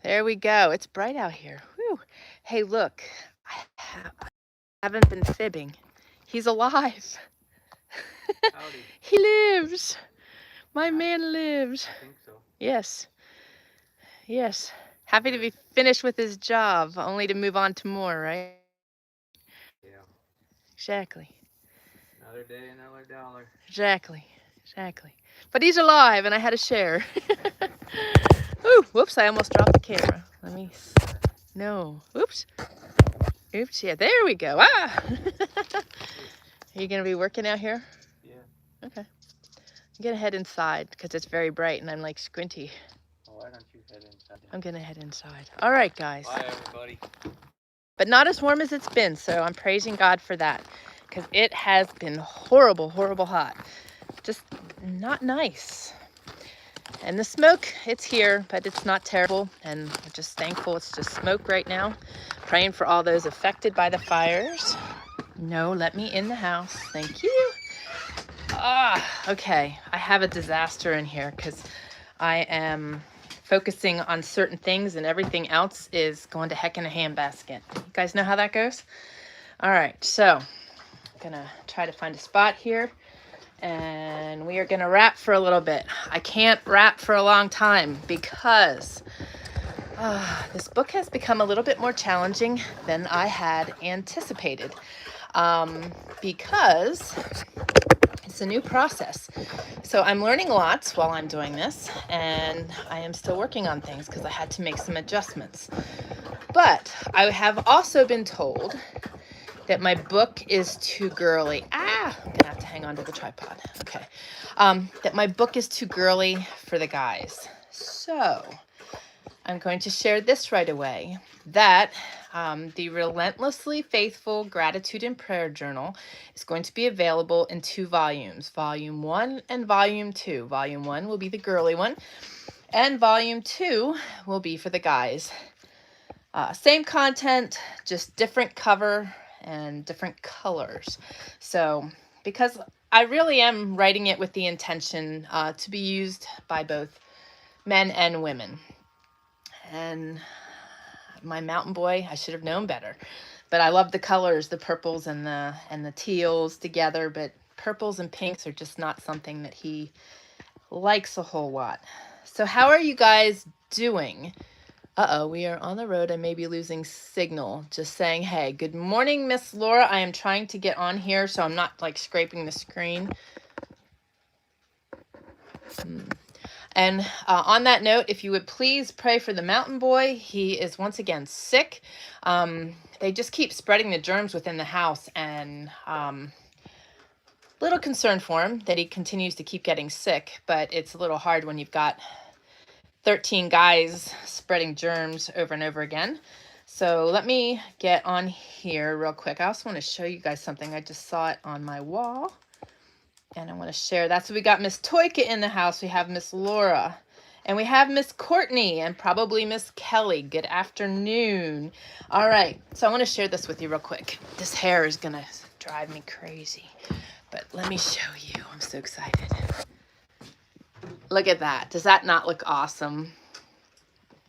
There we go. It's bright out here. Whew. Hey, look. I haven't been fibbing. He's alive. Howdy. He lives. My man lives. I think so. Yes. Yes. Happy to be finished with his job, only to move on to more, right? Yeah. Exactly. Another day, another dollar. Exactly. Exactly. But he's alive, and I had to share. Ooh, whoops, I almost dropped the camera. Let me... No. Oops. Oops, yeah, there we go. Ah! Are you going to be working out here? Yeah. Okay. I'm going to head inside because it's very bright and I'm like squinty. Well, why don't you head inside? I'm going to head inside. All right, guys. Bye, everybody. But not as warm as it's been, so I'm praising God for that because it has been horrible, horrible hot. Just not nice. And the smoke, it's here, but it's not terrible. And I'm just thankful it's just smoke right now. Praying for all those affected by the fires. No, let me in the house. Thank you. Okay. I have a disaster in here because I am focusing on certain things and everything else is going to heck in a handbasket. You guys know how that goes? All right. So I'm going to try to find a spot here. And we are going to wrap for a little bit. I can't wrap for a long time because this book has become a little bit more challenging than I had anticipated. Because it's a new process. So I'm learning lots while I'm doing this, and I am still working on things because I had to make some adjustments. But I have also been told that my book is too girly. I'm gonna have to hang on to the tripod. Okay. That my book is too girly for the guys. So I'm going to share this right away, that the Relentlessly Faithful Gratitude and Prayer Journal is going to be available in 2 volumes, Volume 1 and Volume 2. Volume 1 will be the girly one, and Volume 2 will be for the guys. Same content, just different cover and different colors. So, because I really am writing it with the intention to be used by both men and women. And my mountain boy, I should have known better. But I love the colors, the purples and the teals together, but purples and pinks are just not something that he likes a whole lot. So how are you guys doing? We are on the road. I may be losing signal. Just saying, hey, good morning, Miss Laura. I am trying to get on here so I'm not like scraping the screen. And on that note, if you would please pray for the mountain boy. He is once again sick. They just keep spreading the germs within the house, and little concerned for him that he continues to keep getting sick, but it's a little hard when you've got 13 guys spreading germs over and over again. So let me get on here real quick. I also want to show you guys something. I just saw it on my wall. And I want to share. That's what we got. Miss Toyka in the house. We have Miss Laura. And we have Miss Courtney and probably Miss Kelly. Good afternoon. All right. So I want to share this with you real quick. This hair is going to drive me crazy. But let me show you. I'm so excited. Look at that. Does that not look awesome?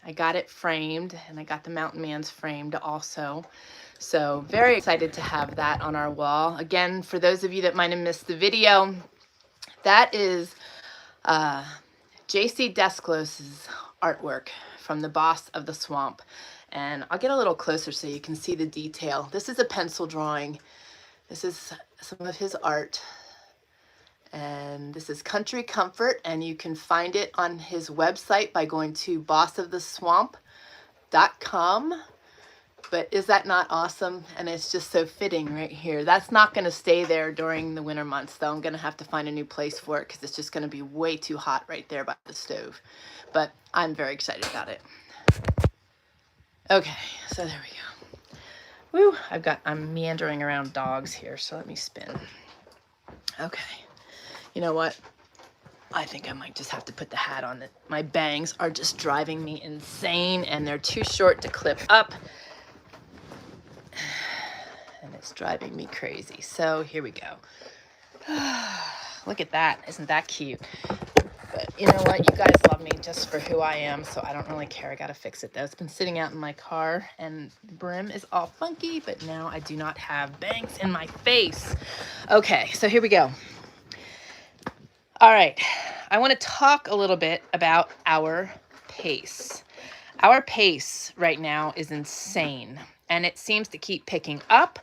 I got it framed, and I got the Mountain Man's framed also. So very excited to have that on our wall. Again, for those of you that might have missed the video, that is J.C. Desclose's artwork from the Boss of the Swamp. And I'll get a little closer so you can see the detail. This is a pencil drawing. This is some of his art. And this is Country Comfort, and you can find it on his website by going to bossoftheswamp.com. But is that not awesome? And it's just so fitting right here. That's not going to stay there during the winter months, though. I'm going to have to find a new place for it because it's just going to be way too hot right there by the stove. But I'm very excited about it. Okay, so there we go. Woo, I'm meandering around dogs here, so let me spin. Okay. You know what? I think I might just have to put the hat on. My bangs are just driving me insane, and they're too short to clip up. And it's driving me crazy. So here we go. Look at that. Isn't that cute? But you know what? You guys love me just for who I am, so I don't really care. I gotta fix it though. It's been sitting out in my car and the brim is all funky, but now I do not have bangs in my face. Okay, so here we go. All right, I want to talk a little bit about our pace. Our pace right now is insane, and it seems to keep picking up.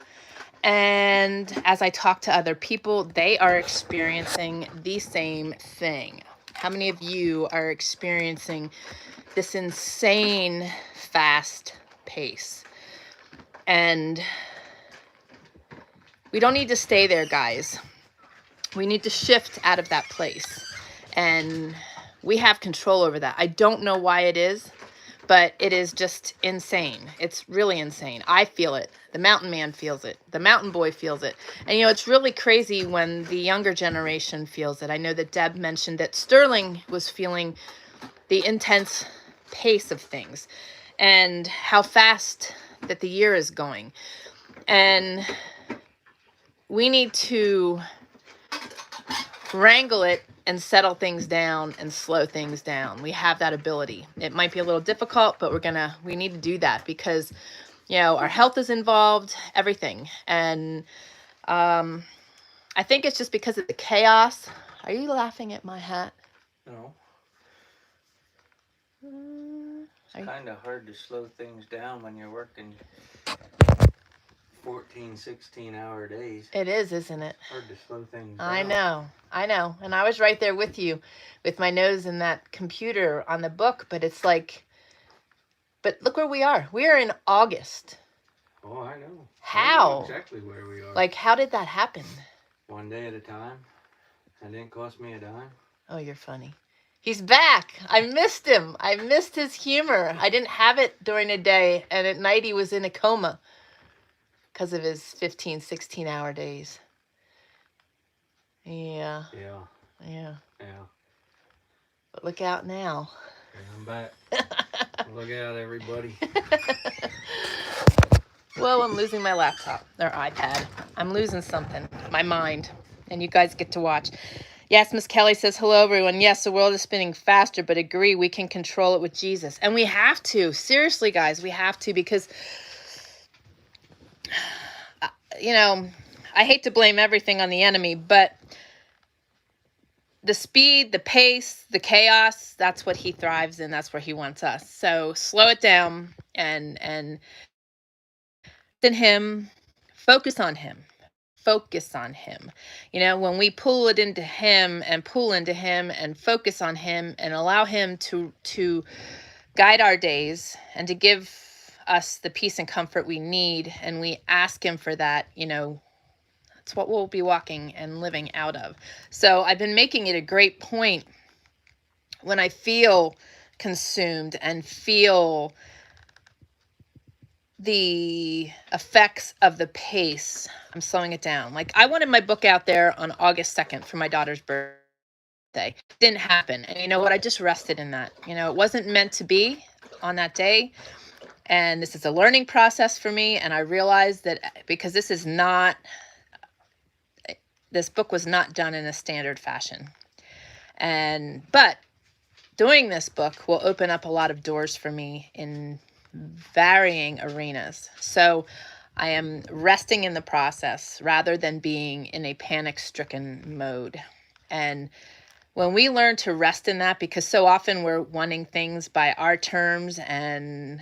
And as I talk to other people, they are experiencing the same thing. How many of you are experiencing this insane fast pace? And we don't need to stay there, guys. We need to shift out of that place. And we have control over that. I don't know why it is, but it is just insane. It's really insane. I feel it. The mountain man feels it. The mountain boy feels it. And, you know, it's really crazy when the younger generation feels it. I know that Deb mentioned that Sterling was feeling the intense pace of things and how fast that the year is going. And we need to wrangle it and settle things down and slow things down. We have that ability. It might be a little difficult, but we need to do that because, you know, our health is involved, everything. And I think it's just because of the chaos. Are you laughing at my hat? No. It's kind of hard to slow things down when you're working 14, 16-hour days. It is, isn't it? Hard to slow things down. I know. And I was right there with you with my nose in that computer on the book, but it's like, but look where we are. We are in August. Oh, I know. How? I know exactly where we are. Like, how did that happen? One day at a time. It didn't cost me a dime. Oh, you're funny. He's back. I missed him. I missed his humor. I didn't have it during the day, and at night he was in a coma because of his 15, 16-hour days. Yeah. But look out now. Yeah, I'm back. Look out, everybody. Well, I'm losing my laptop or iPad. I'm losing something, my mind, and you guys get to watch. Yes, Miss Kelly says, hello, everyone. Yes, the world is spinning faster, but agree we can control it with Jesus. And we have to. Seriously, guys, we have to because, you know, I hate to blame everything on the enemy, but the speed, the pace, the chaos, that's what he thrives in. That's where he wants us. So slow it down and in him, focus on him. Focus on him. You know, when we pull it into him and pull into him and focus on him and allow him to guide our days and to give us the peace and comfort we need, and we ask him for that, you know, that's what we'll be walking and living out of. So I've been making it a great point when I feel consumed and feel the effects of the pace, I'm slowing it down. Like, I wanted my book out there on August 2nd for my daughter's birthday. It didn't happen. And you know what? I just rested in that. You know, it wasn't meant to be on that day. And this is a learning process for me. And I realized that because this book was not done in a standard fashion. But doing this book will open up a lot of doors for me in varying arenas. So I am resting in the process rather than being in a panic-stricken mode. And when we learn to rest in that, because so often we're wanting things by our terms and,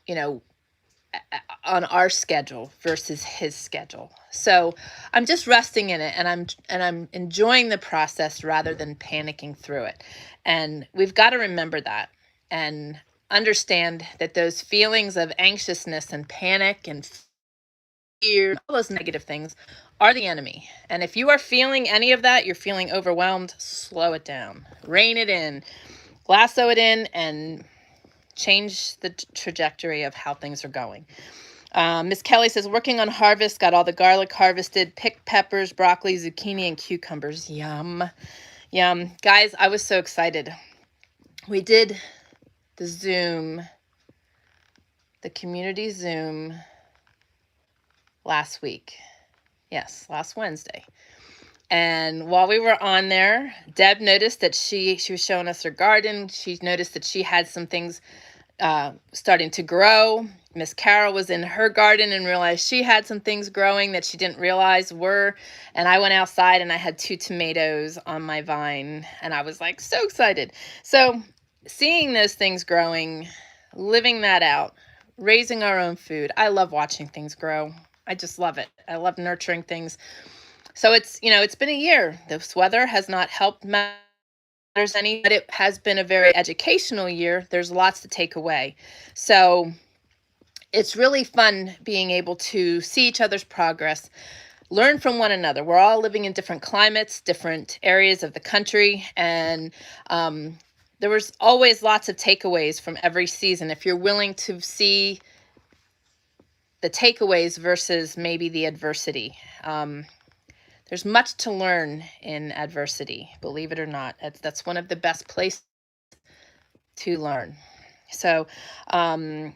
you know, on our schedule versus his schedule. So I'm just resting in it, and I'm enjoying the process rather than panicking through it. And we've got to remember that and understand that those feelings of anxiousness and panic and fear, all those negative things are the enemy. And if you are feeling any of that, you're feeling overwhelmed, slow it down, rein it in, lasso it in, and change the trajectory of how things are going. Miss Kelly says, working on harvest, got all the garlic harvested, picked peppers, broccoli, zucchini, and cucumbers. Yum. Yum. Guys, I was so excited. We did the community Zoom last week. Yes, last Wednesday. And while we were on there, Deb noticed that she was showing us her garden. She noticed that she had some things starting to grow. Miss Carol was in her garden and realized she had some things growing that she didn't realize were. And I went outside and I had 2 tomatoes on my vine, and I was like so excited. So seeing those things growing, living that out, raising our own food. I love watching things grow. I just love it. I love nurturing things. So it's been a year. This weather has not helped matters any, but it has been a very educational year. There's lots to take away. So it's really fun being able to see each other's progress, learn from one another. We're all living in different climates, different areas of the country, and there was always lots of takeaways from every season. If you're willing to see the takeaways versus maybe the adversity. There's much to learn in adversity, believe it or not. That's one of the best places to learn. So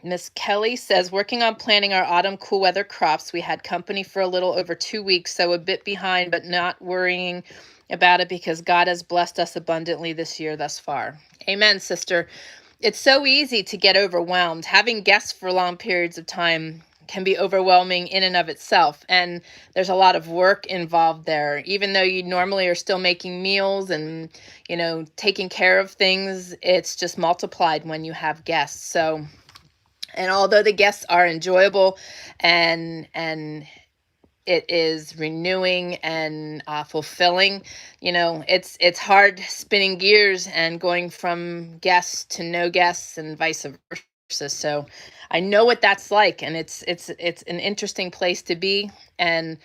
Miss Kelly says, working on planting our autumn cool weather crops. We had company for a little over 2 weeks, so a bit behind, but not worrying about it because God has blessed us abundantly this year thus far. Amen, sister. It's so easy to get overwhelmed. Having guests for long periods of time can be overwhelming in and of itself. And there's a lot of work involved there. Even though you normally are still making meals and, taking care of things, it's just multiplied when you have guests. So, and although the guests are enjoyable and it is renewing and fulfilling, it's hard spinning gears and going from guests to no guests and vice versa. So I know what that's like, and it's an interesting place to be. And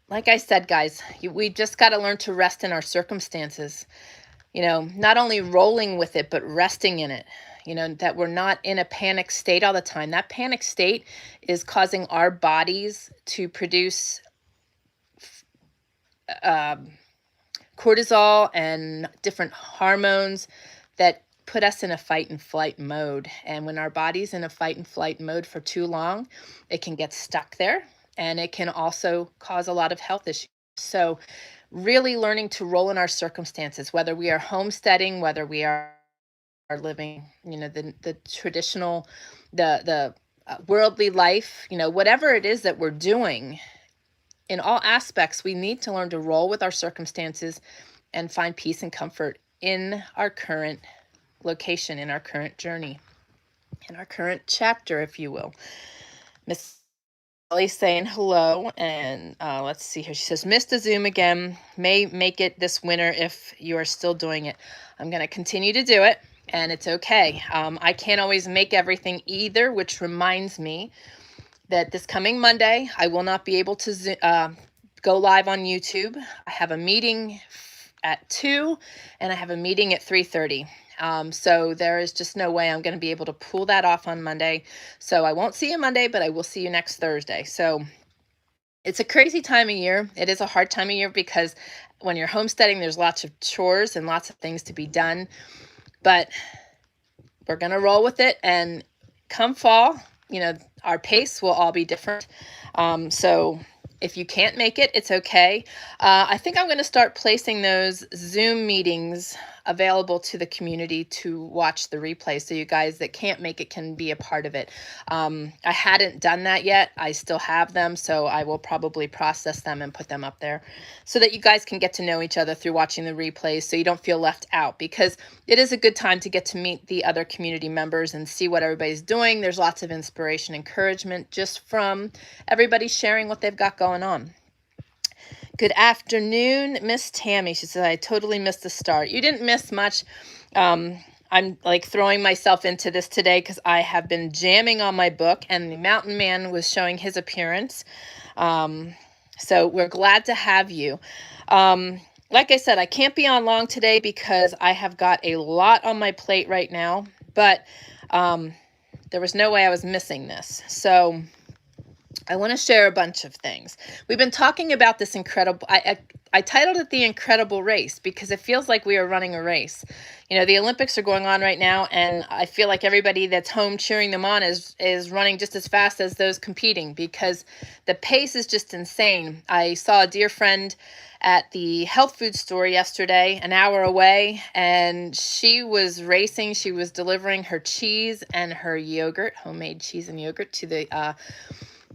like I said, guys, we just got to learn to rest in our circumstances. Not only rolling with it, but resting in it. That we're not in a panic state all the time. That panic state is causing our bodies to produce cortisol and different hormones that put us in a fight and flight mode. And when our body's in a fight and flight mode for too long, it can get stuck there, and it can also cause a lot of health issues. So really learning to roll in our circumstances, whether we are homesteading, whether we are living, the traditional, the worldly life, whatever it is that we're doing, in all aspects, we need to learn to roll with our circumstances and find peace and comfort in our current location, in our current journey, in our current chapter, if you will. Miss Ellie saying hello, and let's see here. She says, missed the Zoom again. May make it this winter if you are still doing it. I'm going to continue to do it, and it's okay. I can't always make everything either, which reminds me that this coming Monday, I will not be able to go live on YouTube. I have a meeting at 2, and I have a meeting at 3:30. So there is just no way I'm going to be able to pull that off on Monday. So I won't see you Monday, but I will see you next Thursday. So it's a crazy time of year. It is a hard time of year because when you're homesteading, there's lots of chores and lots of things to be done. But we're going to roll with it. And come fall, our pace will all be different. So if you can't make it, it's okay. I think I'm going to start placing those Zoom meetings available to the community to watch the replay, so you guys that can't make it can be a part of it. I hadn't done that yet. I still have them, so I will probably process them and put them up there so that you guys can get to know each other through watching the replays, so you don't feel left out, because it is a good time to get to meet the other community members and see what everybody's doing. There's lots of inspiration, encouragement just from everybody sharing what they've got going on. Good afternoon, Miss Tammy. She said, I totally missed the start. You didn't miss much. I'm like throwing myself into this today because I have been jamming on my book, and the Mountain Man was showing his appearance. So we're glad to have you. Like I said, I can't be on long today because I have got a lot on my plate right now, but there was no way I was missing this. So I want to share a bunch of things. We've been talking about this incredible, I titled it The Incredible Race because it feels like we are running a race. You know, the Olympics are going on right now, and I feel like everybody that's home cheering them on is running just as fast as those competing because the pace is just insane. I saw a dear friend at the health food store yesterday, an hour away, and she was racing. She was delivering her cheese and her yogurt, homemade cheese and yogurt, to the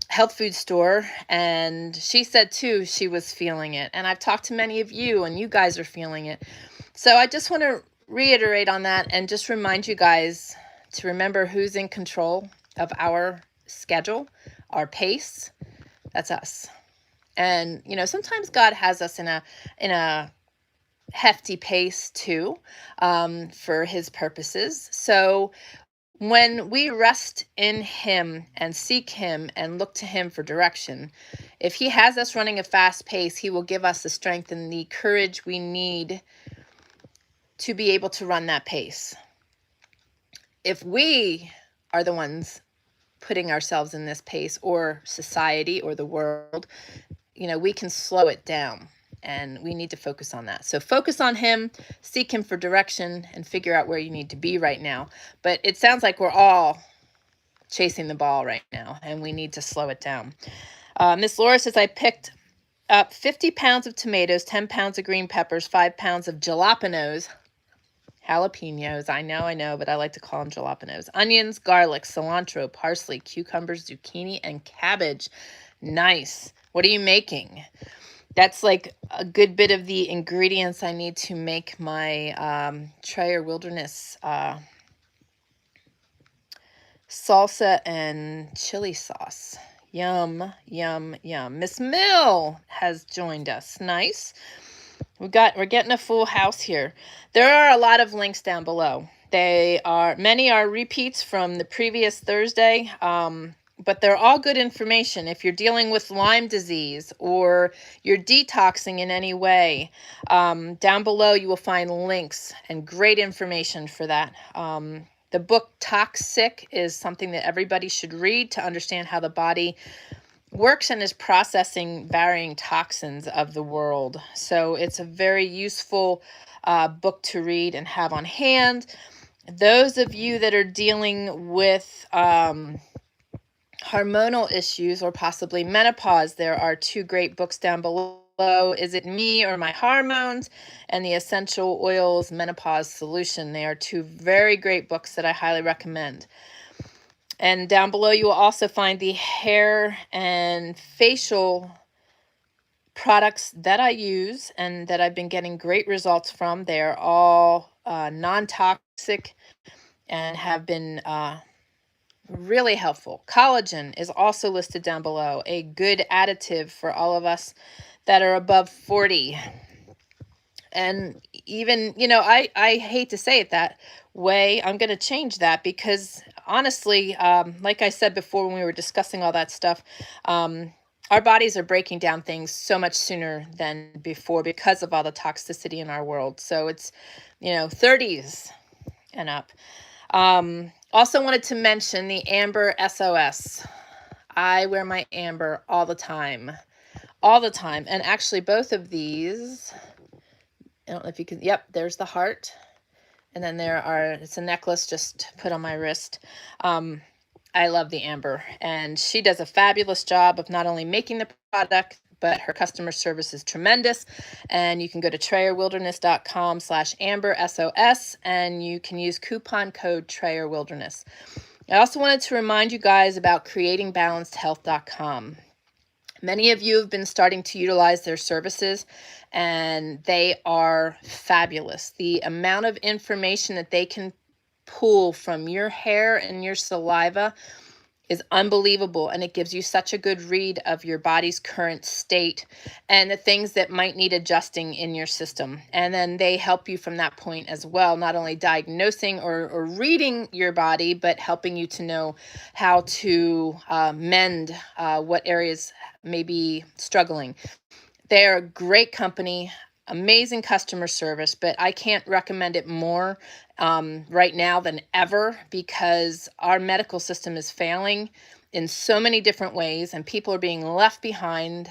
health food store, and she said too she was feeling it, and I've talked to many of you and you guys are feeling it. So I just want to reiterate on that and just remind you guys to remember who's in control of our schedule, our pace. That's us. And you know, sometimes God has us in a hefty pace too, for his purposes. So when we rest in him and seek him and look to him for direction, if he has us running a fast pace, he will give us the strength and the courage we need to be able to run that pace. If we are the ones putting ourselves in this pace, or society or the world, you know, we can slow it down. And we need to focus on that. So focus on him, seek him for direction, and figure out where you need to be right now. But it sounds like we're all chasing the ball right now, and we need to slow it down. Miss Laura says, I picked up 50 pounds of tomatoes, 10 pounds of green peppers, 5 pounds of jalapenos, jalapenos, I know, but I like to call them jalapenos, onions, garlic, cilantro, parsley, cucumbers, zucchini, and cabbage. Nice. What are you making? That's like a good bit of the ingredients I need to make my Trayer Wilderness salsa and chili sauce. Yum, yum, yum. Miss Mill has joined us. Nice. We're getting a full house here. There are a lot of links down below. Many are repeats from the previous Thursday. But they're all good information. If you're dealing with Lyme disease or you're detoxing in any way, down below you will find links and great information for that. The book Toxic is something that everybody should read to understand how the body works and is processing varying toxins of the world. So it's a very useful book to read and have on hand. Those of you that are dealing with hormonal issues or possibly menopause, there are 2 great books down below. Is It Me or My Hormones? And The Essential Oils Menopause Solution. They are 2 very great books that I highly recommend. And down below you will also find the hair and facial products that I use and that I've been getting great results from. They're all non-toxic and have been really helpful. Collagen is also listed down below, a good additive for all of us that are above 40. And even, you know, I hate to say it that way. I'm going to change that because honestly, like I said before when we were discussing all that stuff, our bodies are breaking down things so much sooner than before because of all the toxicity in our world. So it's, you know, 30s and up. Also wanted to mention the Amber SOS. I wear my Amber all the time. And actually both of these, I don't know if you can, yep, there's the heart. And then it's a necklace just put on my wrist. I love the Amber, and she does a fabulous job of not only making the product, but her customer service is tremendous. And you can go to TrayerWilderness.com/AmberSOS, and you can use coupon code TrayerWilderness. I also wanted to remind you guys about CreatingBalancedHealth.com. Many of you have been starting to utilize their services, and they are fabulous. The amount of information that they can pull from your hair and your saliva is unbelievable, and it gives you such a good read of your body's current state and the things that might need adjusting in your system. And then they help you from that point as well, not only diagnosing or reading your body, but helping you to know how to mend what areas may be struggling. They're a great company, amazing customer service, but I can't recommend it more right now than ever because our medical system is failing. in so many different ways, and people are being left behind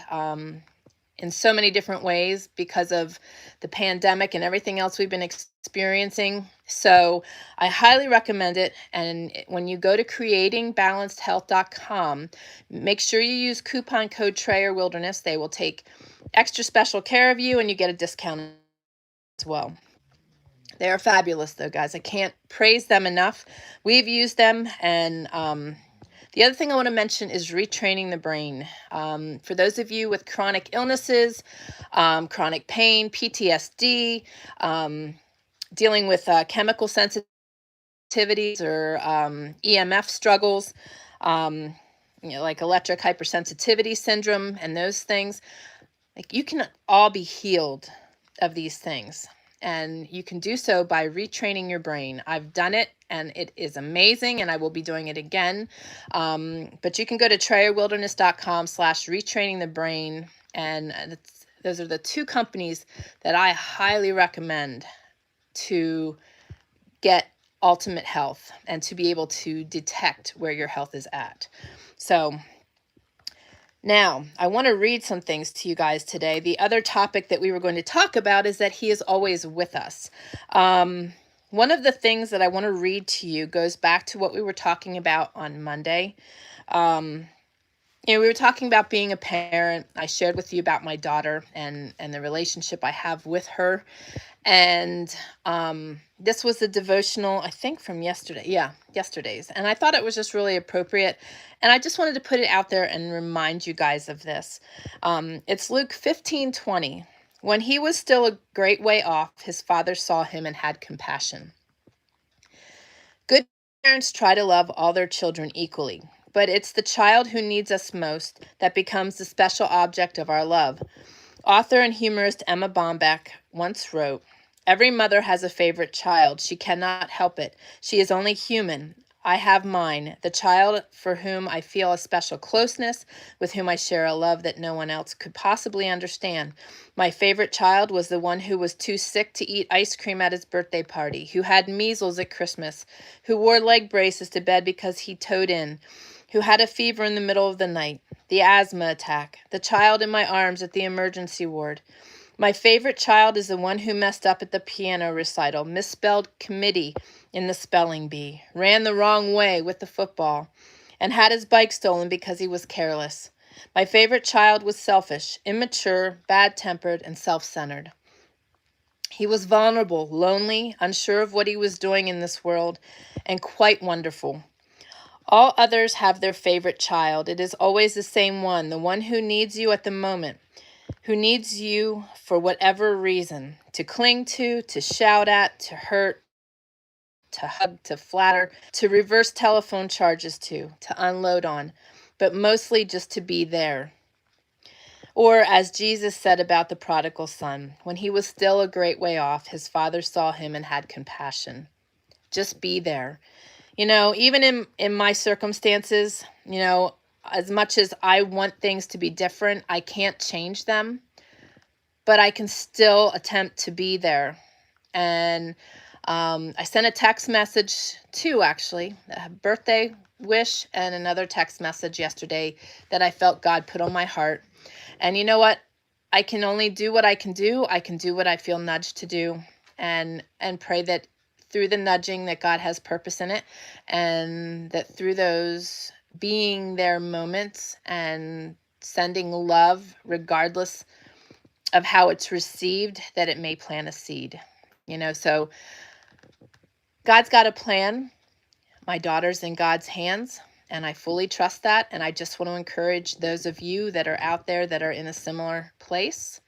in so many different ways because of the pandemic and everything else we've been experiencing. So I highly recommend it. And when you go to creatingbalancedhealth.com, make sure you use coupon code TRAYERWILDERNESS. They will take extra special care of you, and you get a discount as well. They are fabulous, though, guys. I can't praise them enough. We've used them, and the other thing I want to mention is retraining the brain. For those of you with chronic illnesses, chronic pain, PTSD, dealing with chemical sensitivities or EMF struggles, like electric hypersensitivity syndrome and those things, like you can all be healed of these things. And you can do so by retraining your brain. I've done it, and it is amazing, and I will be doing it again. But you can go to TrayerWilderness.com/retraining the brain, and those are the two companies that I highly recommend to get ultimate health and to be able to detect where your health is at. So now, I want to read some things to you guys today. The other topic that we were going to talk about is that he is always with us. One of the things that I want to read to you goes back to what we were talking about on Monday. We were talking about being a parent. I shared with you about my daughter and the relationship I have with her. And this was a devotional, I think, from yesterday. Yeah, yesterday's. And I thought it was just really appropriate. And I just wanted to put it out there and remind you guys of this. It's Luke 15:20. When he was still a great way off, his father saw him and had compassion. Good parents try to love all their children equally, but it's the child who needs us most that becomes the special object of our love. Author and humorist Emma Bombeck once wrote, "Every mother has a favorite child. She cannot help it. She is only human. I have mine, the child for whom I feel a special closeness, with whom I share a love that no one else could possibly understand. My favorite child was the one who was too sick to eat ice cream at his birthday party, who had measles at Christmas, who wore leg braces to bed because he toed in, who had a fever in the middle of the night, the asthma attack, the child in my arms at the emergency ward. My favorite child is the one who messed up at the piano recital, misspelled committee in the spelling bee, ran the wrong way with the football, and had his bike stolen because he was careless. My favorite child was selfish, immature, bad-tempered, and self-centered. He was vulnerable, lonely, unsure of what he was doing in this world, and quite wonderful. All others have their favorite child. It is always the same one, the one who needs you at the moment, who needs you for whatever reason, to cling to shout at, to hurt, to hug, to flatter, to reverse telephone charges to unload on, but mostly just to be there. Or as Jesus said about the prodigal son, when he was still a great way off, his father saw him and had compassion. Just be there. Even in my circumstances, as much as I want things to be different, I can't change them, but I can still attempt to be there. And I sent a text message too, actually, a birthday wish and another text message yesterday that I felt God put on my heart. And you know what? I can only do what I can do. I can do what I feel nudged to do, and pray that through the nudging that God has purpose in it, and that through those being there moments and sending love regardless of how it's received, that it may plant a seed. So God's got a plan. My daughter's in God's hands, and I fully trust that. And I just want to encourage those of you that are out there that are in a similar place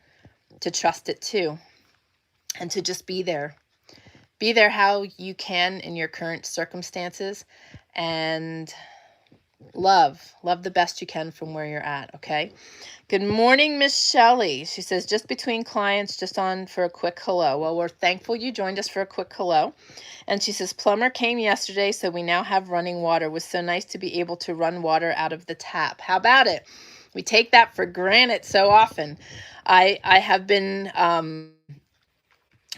to trust it too, and to just be there. Be there how you can in your current circumstances, and love the best you can from where you're at, okay? Good morning, Miss Shelley. She says, just between clients, just on for a quick hello. Well, we're thankful you joined us for a quick hello. And she says, plumber came yesterday, so we now have running water. It was so nice to be able to run water out of the tap. How about it? We take that for granted so often. I have been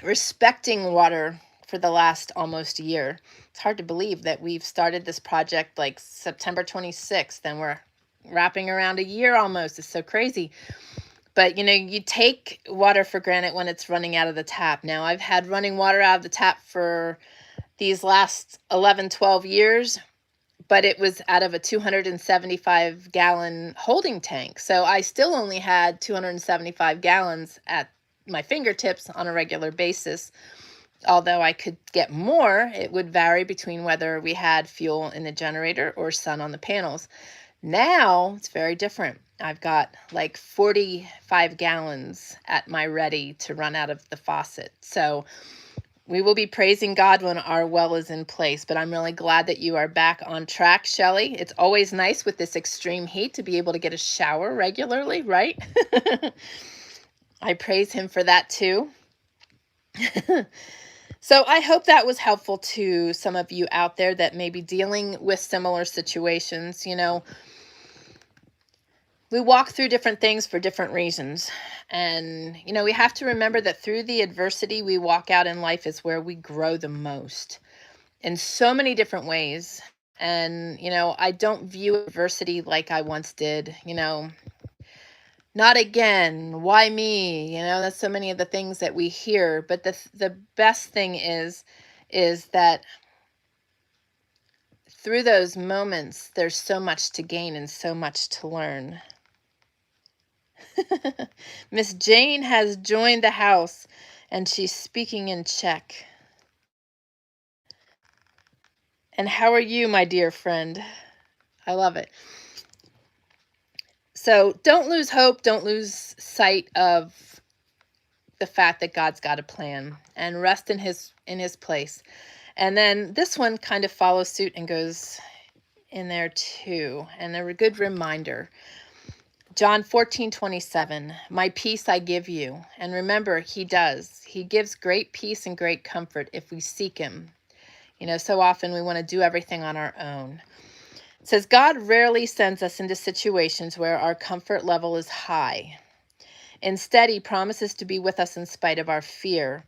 respecting water for the last almost year. It's hard to believe that we've started this project like September 26th and we're wrapping around a year almost. It's so crazy. But, you know, you take water for granted when it's running out of the tap. Now, I've had running water out of the tap for these last 11, 12 years, but it was out of a 275-gallon holding tank. So I still only had 275 gallons at my fingertips on a regular basis. Although I could get more, it would vary between whether we had fuel in the generator or sun on the panels. Now it's very different. I've got like 45 gallons at my ready to run out of the faucet. So we will be praising God when our well is in place, but I'm really glad that you are back on track, Shelley. It's always nice with this extreme heat to be able to get a shower regularly, right? I praise him for that too. So I hope that was helpful to some of you out there that may be dealing with similar situations. You know, we walk through different things for different reasons. And, you know, we have to remember that through the adversity we walk out in life is where we grow the most in so many different ways. And, you know, I don't view adversity like I once did, you know, not again, why me? You know, that's so many of the things that we hear. But the best thing is that through those moments, there's so much to gain and so much to learn. Miss Jane has joined the house and she's speaking in Czech. And how are you, my dear friend? I love it. So don't lose hope. Don't lose sight of the fact that God's got a plan, and rest in his place. And then this one kind of follows suit and goes in there too. And a good reminder. John 14:27, my peace I give you. And remember, he does. He gives great peace and great comfort if we seek him. You know, so often we want to do everything on our own. It says, God rarely sends us into situations where our comfort level is high. Instead, he promises to be with us in spite of our fear.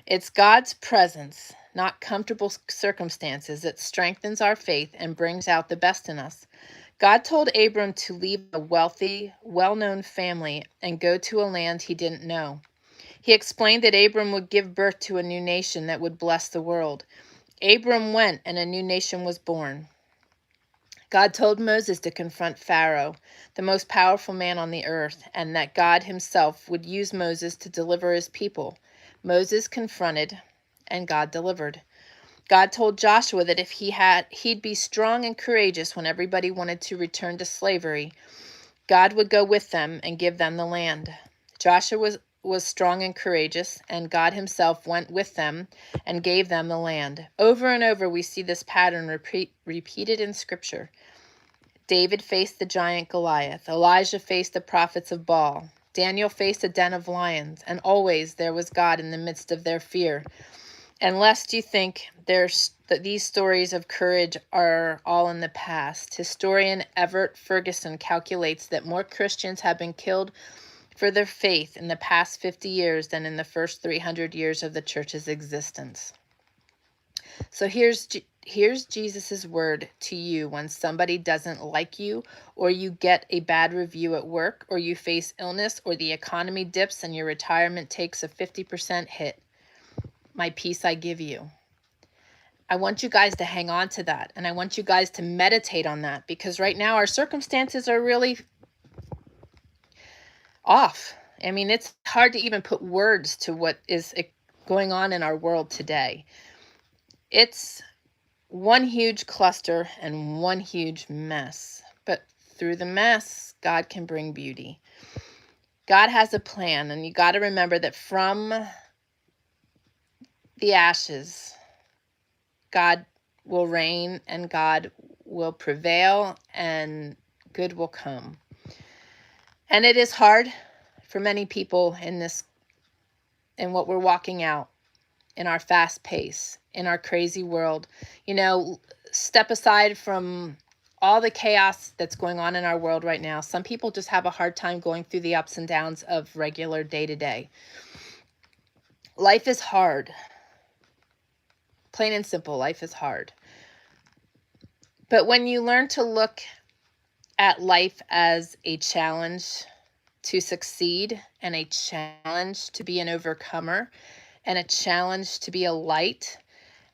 It's God's presence, not comfortable circumstances, that strengthens our faith and brings out the best in us. God told Abram to leave a wealthy, well-known family and go to a land he didn't know. He explained that Abram would give birth to a new nation that would bless the world. Abram went, and a new nation was born. God told Moses to confront Pharaoh, the most powerful man on the earth, and that God himself would use Moses to deliver his people. Moses confronted, and God delivered. God told Joshua that if he'd be strong and courageous when everybody wanted to return to slavery, God would go with them and give them the land. Joshua was strong and courageous, and God himself went with them and gave them the land. Over and over, we see this pattern repeated in Scripture. David faced the giant Goliath. Elijah faced the prophets of Baal. Daniel faced a den of lions, and always there was God in the midst of their fear. And lest you think that these stories of courage are all in the past, historian Everett Ferguson calculates that more Christians have been killed for their faith in the past 50 years than in the first 300 years of the church's existence. So here's Jesus' word to you when somebody doesn't like you, or you get a bad review at work, or you face illness, or the economy dips and your retirement takes a 50% hit. My peace I give you. I want you guys to hang on to that, and I want you guys to meditate on that, because right now our circumstances are really off. I mean, it's hard to even put words to what is going on in our world today. It's one huge cluster and one huge mess. But through the mess, God can bring beauty. God has a plan, and you got to remember that from the ashes, God will reign and God will prevail and good will come. And it is hard for many people in what we're walking out, in our fast pace, in our crazy world. You know, step aside from all the chaos that's going on in our world right now. Some people just have a hard time going through the ups and downs of regular day-to-day. Life is hard. Plain and simple, life is hard. But when you learn to look at life as a challenge to succeed, and a challenge to be an overcomer, and a challenge to be a light,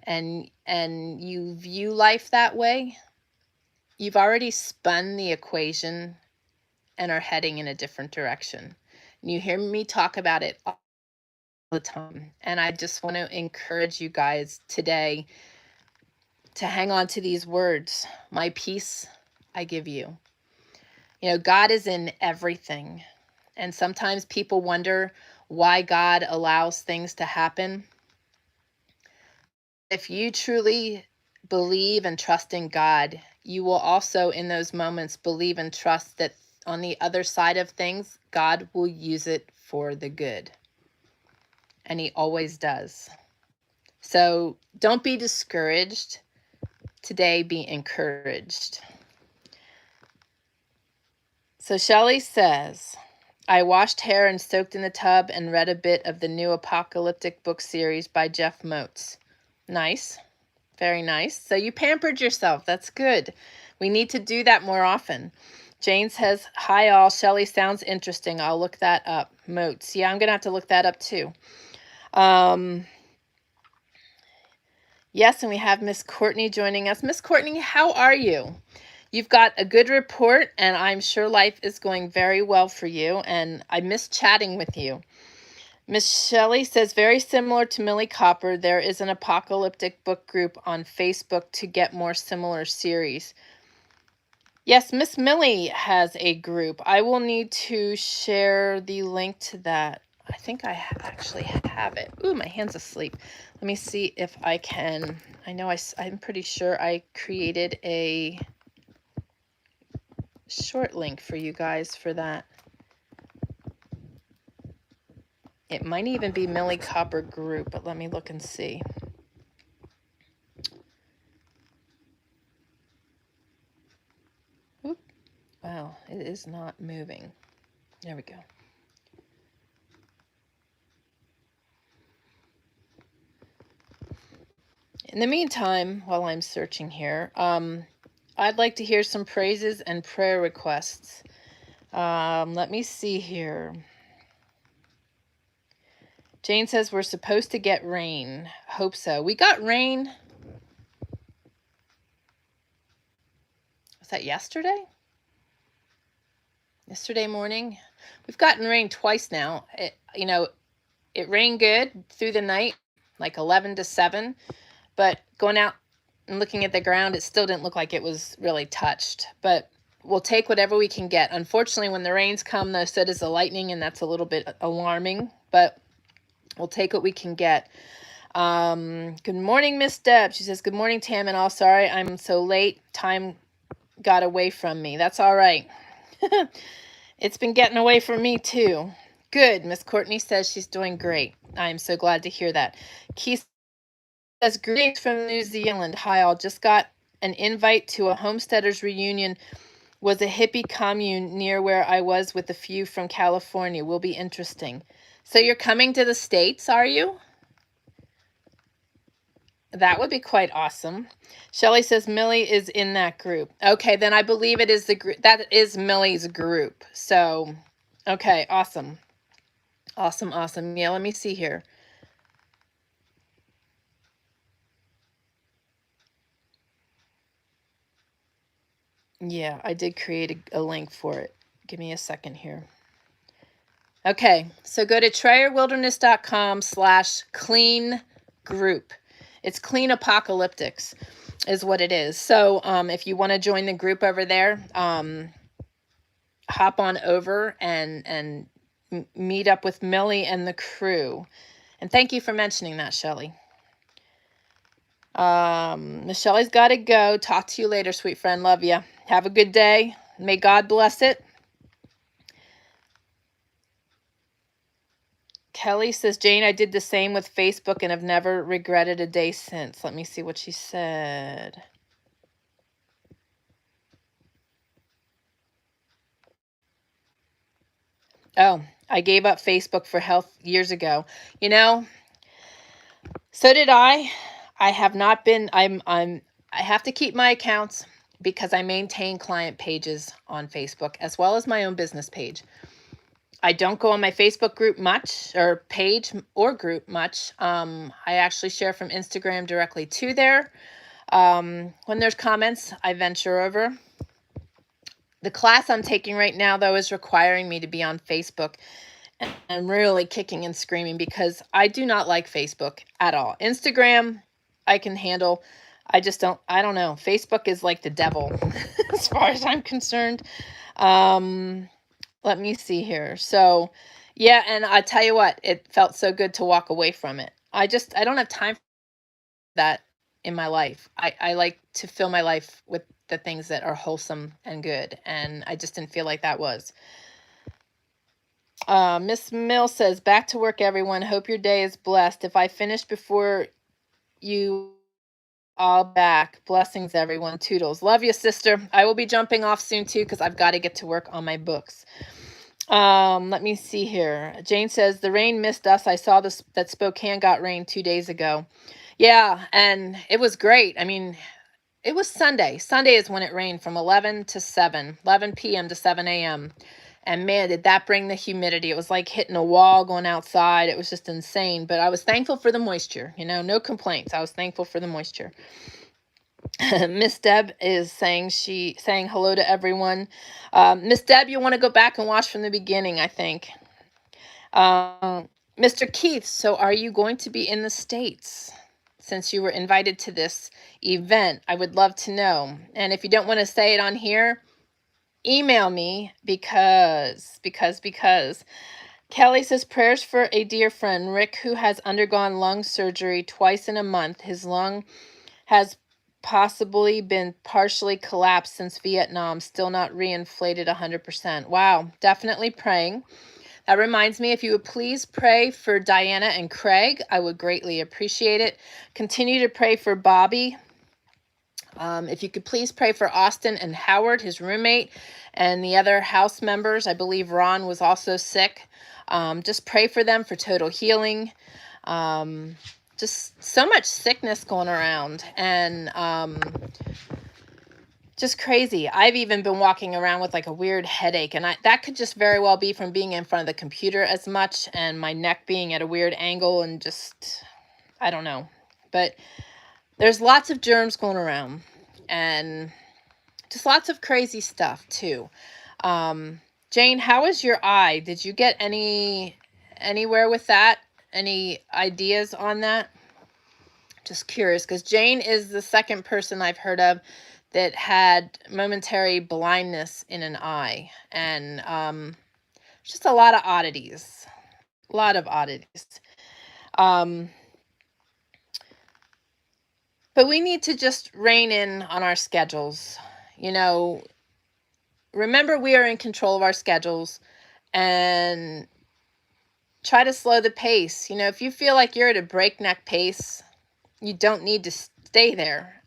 and you view life that way, you've already spun the equation and are heading in a different direction. And you hear me talk about it all the time. And I just want to encourage you guys today to hang on to these words. My peace I give you. You know, God is in everything. And sometimes people wonder why God allows things to happen. If you truly believe and trust in God, you will also in those moments believe and trust that on the other side of things, God will use it for the good. And he always does. So don't be discouraged. Today, be encouraged. So Shelley says, I washed hair and soaked in the tub and read a bit of the new apocalyptic book series by Jeff Moats. Nice. Very nice. So you pampered yourself. That's good. We need to do that more often. Jane says, hi all. Shelley sounds interesting. I'll look that up. Moats. Yeah, I'm going to have to look that up too. Yes, and we have Miss Courtney joining us. Miss Courtney, how are you? You've got a good report, and I'm sure life is going very well for you, and I miss chatting with you. Miss Shelley says, very similar to Millie Copper, there is an apocalyptic book group on Facebook to get more similar series. Yes, Miss Millie has a group. I will need to share the link to that. I think I actually have it. Ooh, my hand's asleep. Let me see if I can. I know I'm pretty sure I created a short link for you guys for that. It might even be Millie Copper group, but let me look and see. Oop. Wow, it is not moving. There we go. In the meantime, while I'm searching here, I'd like to hear some praises and prayer requests. Let me see here. Jane says we're supposed to get rain. Hope so. We got rain. Was that yesterday? Yesterday morning? We've gotten rain twice now. It rained good through the night, like 11 to 7. But going out and looking at the ground, it still didn't look like it was really touched. But we'll take whatever we can get. Unfortunately, when the rains come, though, so does the lightning, and that's a little bit alarming. But we'll take what we can get. Good morning, Miss Deb. She says, good morning, Tam and all. Sorry I'm so late. Time got away from me. That's all right. It's been getting away from me, too. Good. Miss Courtney says she's doing great. I'm so glad to hear that. Keith says, greetings from New Zealand. Hi, all. Just got an invite to a homesteaders reunion. Was a hippie commune near where I was with a few from California. Will be interesting. So you're coming to the States, are you? That would be quite awesome. Shelley says Millie is in that group. Okay, then I believe it is the group. That is Millie's group. So, okay, awesome. Awesome, awesome. Yeah, let me see here. Yeah, I did create a link for it. Give me a second here. Okay, so go to trayerwilderness.com/clean group. It's clean apocalyptics is what it is. So if you want to join the group over there, hop on over and meet up with Millie and the crew. And thank you for mentioning that, Shelley. Miss Shelley's got to go. Talk to you later, sweet friend. Love you. Have a good day. May God bless it. Kelly says, Jane, I did the same with Facebook and have never regretted a day since. Let me see what she said. Oh, I gave up Facebook for health years ago. You know, so did I. I have not been, I have to keep my accounts because I maintain client pages on Facebook as well as my own business page. I don't go on my Facebook group much, or page or group much. I actually share from Instagram directly to there. When there's comments, I venture over. The class I'm taking right now, though, is requiring me to be on Facebook, and I'm really kicking and screaming because I do not like Facebook at all. Instagram, I can handle. I don't know. Facebook is like the devil as far as I'm concerned. Let me see here. So, yeah, and I tell you what, it felt so good to walk away from it. I don't have time for that in my life. I like to fill my life with the things that are wholesome and good, and I just didn't feel like that was. Miss Mill says, back to work, everyone. Hope your day is blessed. If I finish before you all back, blessings, everyone. Toodles. Love you, sister. I will be jumping off soon, too, because I've got to get to work on my books. Let me see here. Jane says, the rain missed us. I saw this, that Spokane got rain 2 days ago. Yeah, and it was great. I mean, it was Sunday. Sunday is when it rained from 11 p.m. to 7 a.m. And man, did that bring the humidity. It was like hitting a wall going outside. It was just insane. But I was thankful for the moisture. You know, no complaints. I was thankful for the moisture. Miss Deb is saying hello to everyone. Miss Deb, you want to go back and watch from the beginning, I think. Mr. Keith, so are you going to be in the States? Since you were invited to this event, I would love to know. And if you don't want to say it on here, email me because Kelly says, prayers for a dear friend, Rick, who has undergone lung surgery twice in a month. His lung has possibly been partially collapsed since Vietnam, still not reinflated 100%. Wow, definitely praying. That reminds me, if you would please pray for Diana and Craig, I would greatly appreciate it. Continue to pray for Bobby. If you could please pray for Austin and Howard, his roommate, and the other house members. I believe Ron was also sick. Just pray for them for total healing. Just so much sickness going around, and just crazy. I've even been walking around with like a weird headache, and that could just very well be from being in front of the computer as much, and my neck being at a weird angle, and just, I don't know. But there's lots of germs going around, and just lots of crazy stuff too. Jane, how is your eye? Did you get anywhere with that? Any ideas on that? Just curious, because Jane is the second person I've heard of that had momentary blindness in an eye, and just a lot of oddities. But we need to just rein in on our schedules. You know, remember, we are in control of our schedules, and try to slow the pace. You know, if you feel like you're at a breakneck pace, you don't need to stay there.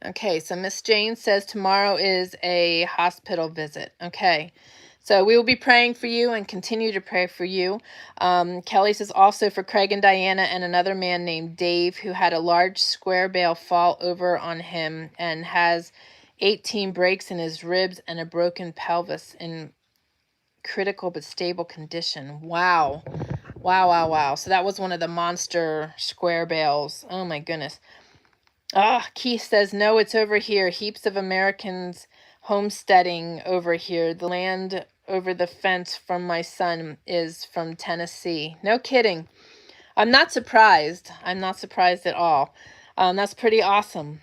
Okay, so Miss Jane says tomorrow is a hospital visit. Okay, so we will be praying for you and continue to pray for you. Kelly says also for Craig and Diana and another man named Dave who had a large square bale fall over on him and has 18 breaks in his ribs and a broken pelvis in critical but stable condition. Wow. Wow. So that was one of the monster square bales. Oh my goodness. Keith says, no, it's over here. Heaps of Americans homesteading over here. The land over the fence from my son is from Tennessee. No kidding. I'm not surprised. I'm not surprised at all. That's pretty awesome.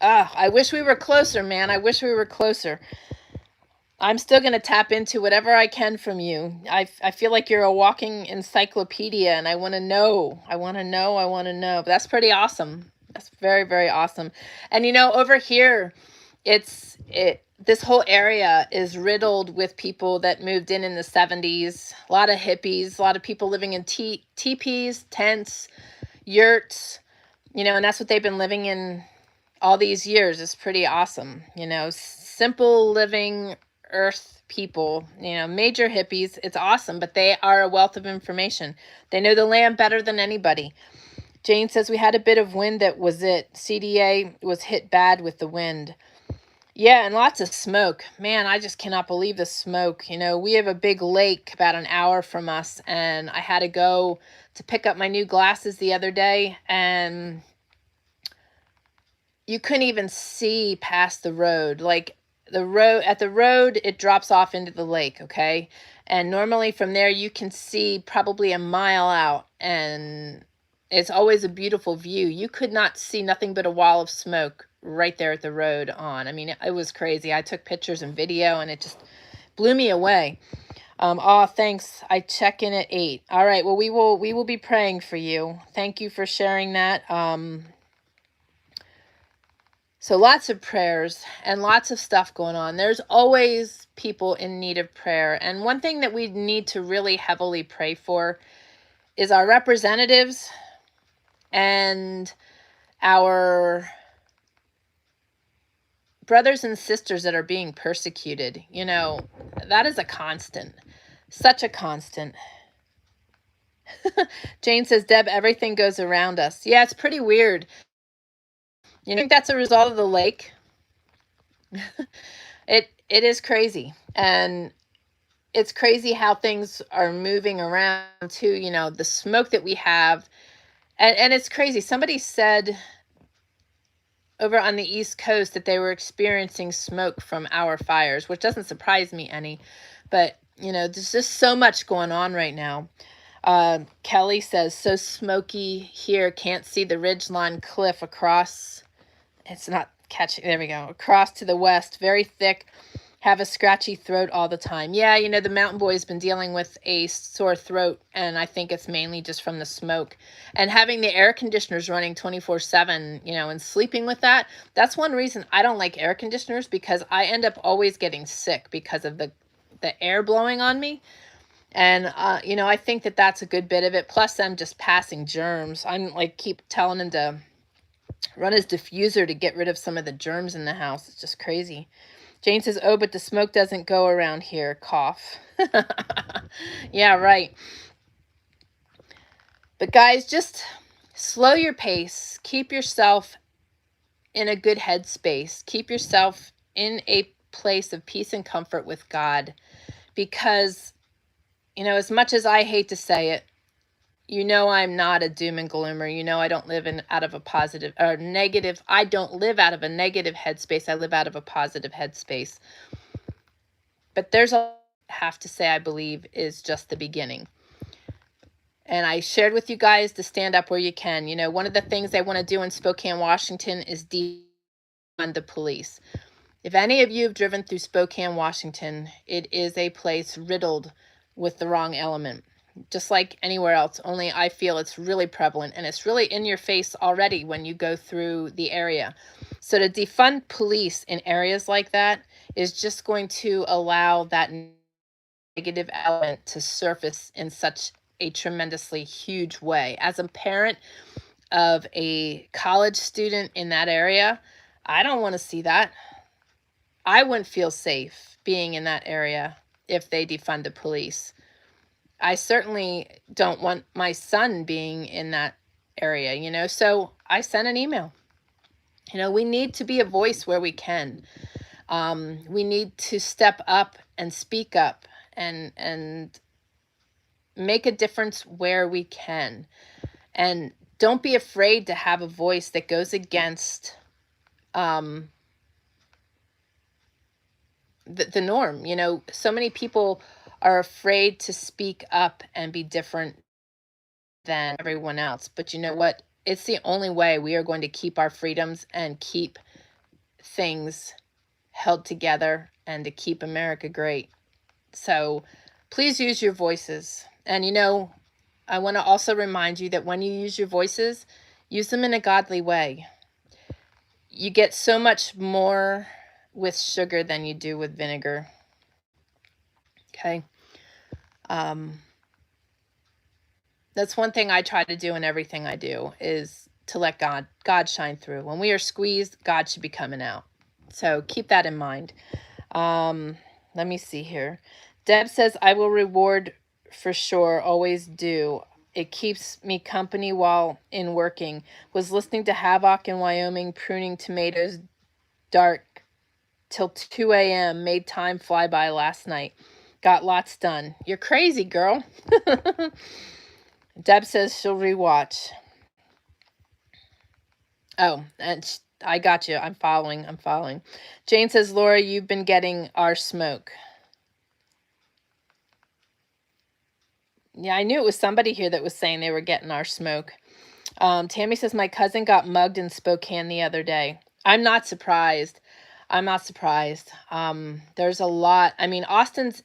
I wish we were closer, man. I wish we were closer. I'm still going to tap into whatever I can from you. I feel like you're a walking encyclopedia, and I want to know. I want to know. But that's pretty awesome. That's very, very awesome. And, you know, over here, this whole area is riddled with people that moved in the 70s. A lot of hippies, a lot of people living in teepees, tents, yurts, you know, and that's what they've been living in all these years. Is pretty awesome. You know, simple living, earth people, major hippies. It's awesome, but they are a wealth of information. They know the land better than anybody. Jane says we had a bit of wind. That was it. CDA was hit bad with the wind. Yeah, and lots of smoke. Man, I just cannot believe the smoke. We have a big lake about an hour from us, and I had to go to pick up my new glasses the other day, and you couldn't even see past the road. Like at the road, it drops off into the lake, okay? And normally from there, you can see probably a mile out, and it's always a beautiful view. You could not see nothing but a wall of smoke right there at the road on. I mean, it was crazy. I took pictures and video, and it just blew me away. Oh, thanks. I check in at 8. All right. Well, we will be praying for you. Thank you for sharing that. So lots of prayers and lots of stuff going on. There's always people in need of prayer. And one thing that we need to really heavily pray for is our representatives and our brothers and sisters that are being persecuted. That is a constant, such a constant. Jane says, Deb, everything goes around us. Yeah, it's pretty weird. I think that's a result of the lake. It is crazy. And it's crazy how things are moving around too, the smoke that we have. And it's crazy. Somebody said over on the East Coast that they were experiencing smoke from our fires, which doesn't surprise me any. But, there's just so much going on right now. Kelly says, so smoky here, can't see the ridgeline cliff across. It's not catching. There we go. Across to the west, very thick. Have a scratchy throat all the time. Yeah, the mountain boy's been dealing with a sore throat, and I think it's mainly just from the smoke. And having the air conditioners running 24/7, and sleeping with that, that's one reason I don't like air conditioners, because I end up always getting sick because of the air blowing on me. And, I think that that's a good bit of it. Plus, I'm just passing germs. I'm keep telling him to run his diffuser to get rid of some of the germs in the house. It's just crazy. Jane says, oh, but the smoke doesn't go around here. Cough. Yeah, right. But guys, just slow your pace. Keep yourself in a good headspace. Keep yourself in a place of peace and comfort with God. Because, as much as I hate to say it, I'm not a doom and gloomer. I don't live out of a positive or negative. I don't live out of a negative headspace. I live out of a positive headspace. But there's have to say, I believe, is just the beginning. And I shared with you guys to stand up where you can. One of the things I want to do in Spokane, Washington is defund the police. If any of you have driven through Spokane, Washington, it is a place riddled with the wrong element. Just like anywhere else, only I feel it's really prevalent, and it's really in your face already when you go through the area. So to defund police in areas like that is just going to allow that negative element to surface in such a tremendously huge way. As a parent of a college student in that area, I don't want to see that. I wouldn't feel safe being in that area if they defund the police. I certainly don't want my son being in that area, so I sent an email. We need to be a voice where we can. We need to step up and speak up and make a difference where we can. And don't be afraid to have a voice that goes against the norm. So many people are afraid to speak up and be different than everyone else. But you know what? It's the only way we are going to keep our freedoms and keep things held together and to keep America great. So please use your voices. And I want to also remind you that when you use your voices, use them in a godly way. You get so much more with sugar than you do with vinegar. Okay. That's one thing I try to do in everything I do, is to let God shine through. When we are squeezed, God should be coming out. So keep that in mind. Let me see here. Deb says, I will reward for sure. Always do. It keeps me company while in working. Was listening to Havoc in Wyoming, pruning tomatoes dark till 2 a.m. Made time fly by last night. Got lots done. You're crazy, girl. Deb says she'll rewatch. Oh, and I got you. I'm following. Jane says, Laura, you've been getting our smoke. Yeah, I knew it was somebody here that was saying they were getting our smoke. Tammy says, my cousin got mugged in Spokane the other day. I'm not surprised. There's a lot. I mean, Austin's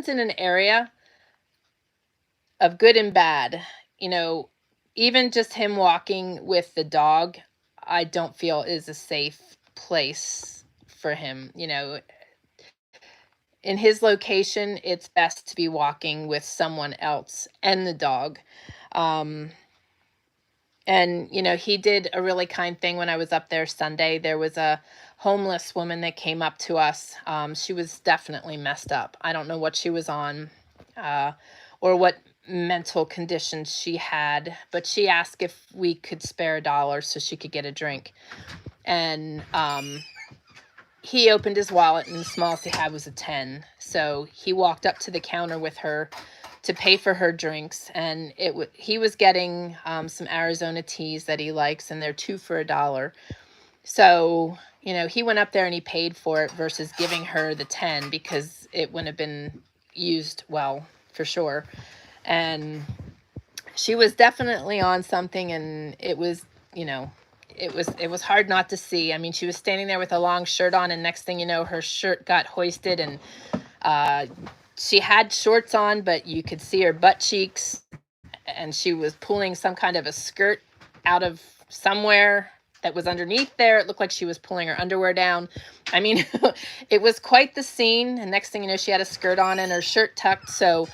in an area of good and bad. You know, even just him walking with the dog, I don't feel is a safe place for him. You know, in his location, it's best to be walking with someone else and the dog. And, you know, he did a really kind thing when I was up there Sunday. There was a homeless woman that came up to us. She was definitely messed up. I don't know what she was on or what mental conditions she had, but she asked if we could spare $1 so she could get a drink. And he opened his wallet and the smallest he had was a 10. So he walked up to the counter with her to pay for her drinks, and he was getting some Arizona teas that he likes, and they're 2 for $1. So, you know, he went up there and he paid for it versus giving her the 10 because it wouldn't have been used well, for sure. And she was definitely on something, and it was, you know, it was hard not to see. I mean, she was standing there with a long shirt on, and next thing you know, her shirt got hoisted, and she had shorts on, but you could see her butt cheeks, and she was pulling some kind of a skirt out of somewhere that was underneath there. It looked like she was pulling her underwear down. I mean, it was quite the scene. And next thing you know, she had a skirt on and her shirt tucked. So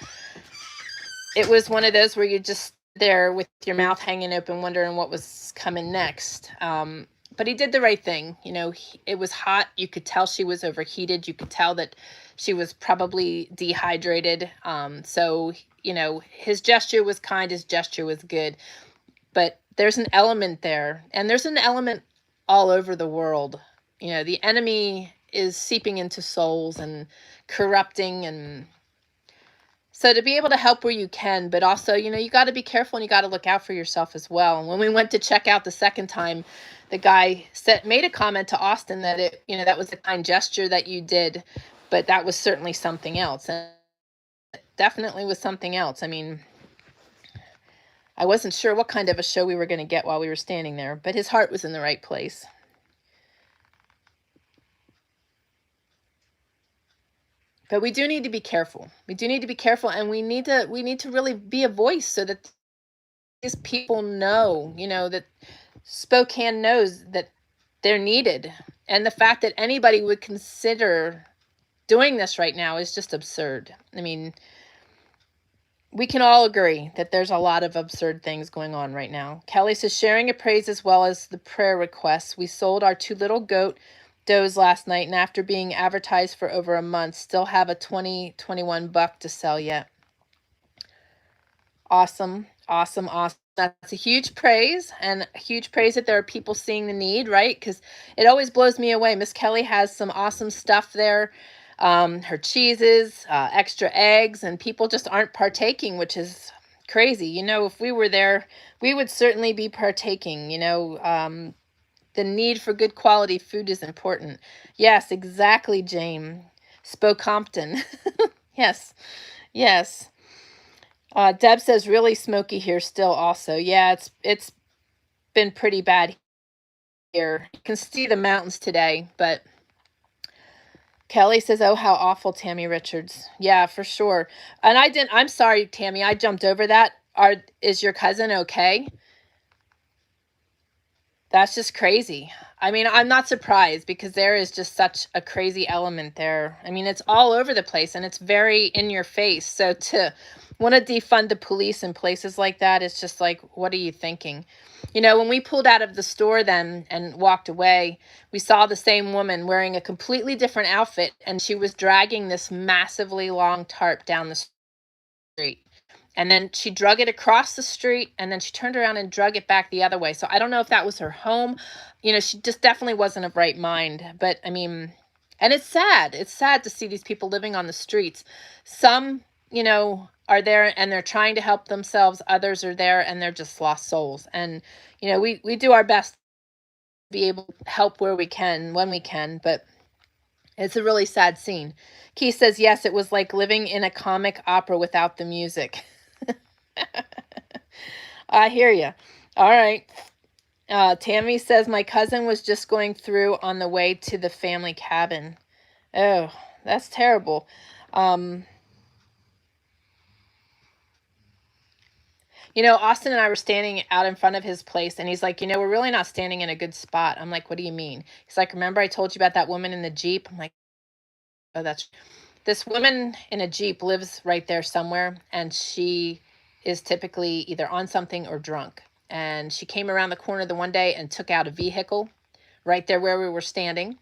it was one of those where you just there with your mouth hanging open, wondering what was coming next. But he did the right thing. You know, it was hot. You could tell she was overheated. You could tell that she was probably dehydrated. So, you know, his gesture was kind. His gesture was good. But there's an element there. And there's an element all over the world. You know, the enemy is seeping into souls and corrupting. And so to be able to help where you can, but also, you know, you got to be careful and you got to look out for yourself as well. And when we went to check out the second time, the guy made a comment to Austin that it, you know, that was a kind gesture that you did, but that was certainly something else. And it definitely was something else. I mean, I wasn't sure what kind of a show we were going to get while we were standing there, but his heart was in the right place. But we do need to be careful. We do need to be careful, and we need to really be a voice so that these people know, you know, that Spokane knows that they're needed. And the fact that anybody would consider doing this right now is just absurd. I mean, we can all agree that there's a lot of absurd things going on right now. Kelly says, sharing a praise as well as the prayer requests. We sold our 2 little goat does last night, and after being advertised for over a month, still have a 2021 buck to sell yet. Awesome. That's a huge praise, and a huge praise that there are people seeing the need, right? Because it always blows me away. Miss Kelly has some awesome stuff there. Her cheeses, extra eggs, and people just aren't partaking, which is crazy. You know, if we were there, we would certainly be partaking. You know, the need for good quality food is important. Yes, exactly, Jane. Spokompton. Yes. Deb says really smoky here still also. Yeah, it's been pretty bad here. You can see the mountains today, but Kelly says, oh, how awful, Tammy Richards. Yeah, for sure. And I'm sorry, Tammy, I jumped over that. Is your cousin okay? That's just crazy. I mean, I'm not surprised because there is just such a crazy element there. I mean, it's all over the place and it's very in your face. So to want to defund the police in places like that is just like, what are you thinking? You know, when we pulled out of the store then and walked away, we saw the same woman wearing a completely different outfit, and she was dragging this massively long tarp down the street. And then she drug it across the street, and then she turned around and drug it back the other way. So I don't know if that was her home. You know, she just definitely wasn't of right mind. But I mean, and it's sad. It's sad to see these people living on the streets. Some, you know, are there and they're trying to help themselves. Others are there and they're just lost souls. And, you know, we do our best to be able to help where we can, when we can, but it's a really sad scene. Keith says, yes, it was like living in a comic opera without the music. I hear you. All right. Tammy says, my cousin was just going through on the way to the family cabin. Oh, that's terrible. You know, Austin and I were standing out in front of his place, and he's like, you know, we're really not standing in a good spot. I'm like, what do you mean? He's like, remember I told you about that woman in the Jeep? I'm like, oh, that's... This woman in a Jeep lives right there somewhere, and she is typically either on something or drunk. And she came around the corner the one day and took out a vehicle right there where we were standing.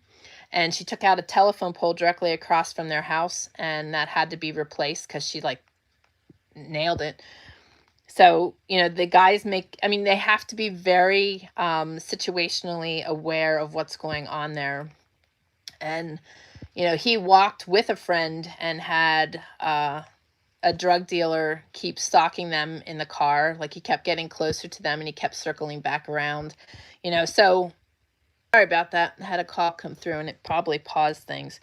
And she took out a telephone pole directly across from their house, and that had to be replaced because she like nailed it. So, you know, the guys they have to be very situationally aware of what's going on there. And you know, he walked with a friend and had a drug dealer keep stalking them in the car. Like he kept getting closer to them and he kept circling back around, you know. So sorry about that. I had a call come through and it probably paused things.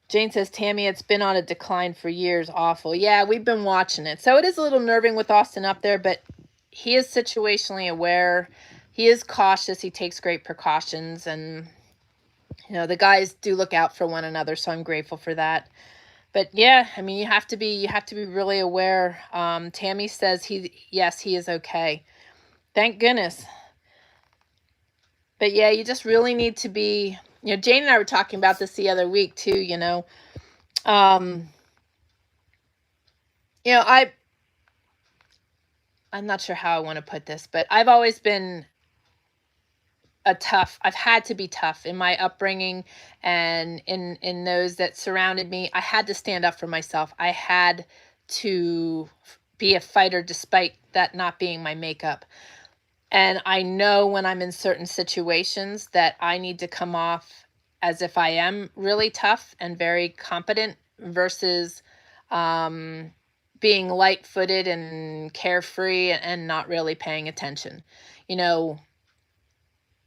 Jane says, Tammy, it's been on a decline for years. Awful. Yeah, we've been watching it. So it is a little nerving with Austin up there, but he is situationally aware. He is cautious. He takes great precautions, and you know, the guys do look out for one another, so I'm grateful for that. But yeah, I mean, you have to be really aware. Tammy says yes, he is okay. Thank goodness. But yeah, you just really need to be, you know, Jane and I were talking about this the other week too, you know. You know, I'm not sure how I want to put this, but I've always been I've had to be tough in my upbringing and in those that surrounded me. I had to stand up for myself. I had to be a fighter despite that not being my makeup. And I know when I'm in certain situations that I need to come off as if I am really tough and very competent versus being light-footed and carefree and not really paying attention. You know,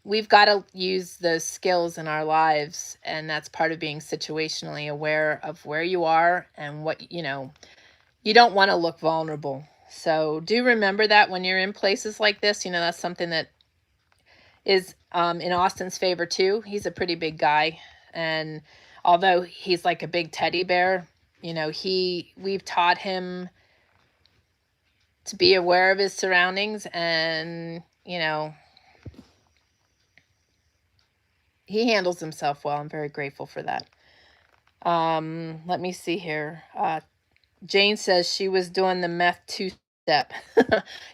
we've got to use those skills in our lives, and that's part of being situationally aware of where you are and what, you know, you don't want to look vulnerable. So do remember that when you're in places like this. You know, that's something that is in Austin's favor too. He's a pretty big guy, and although he's like a big teddy bear, you know, we've taught him to be aware of his surroundings, and you know, he handles himself well. I'm very grateful for that. Let me see here. Jane says she was doing the meth 2-step.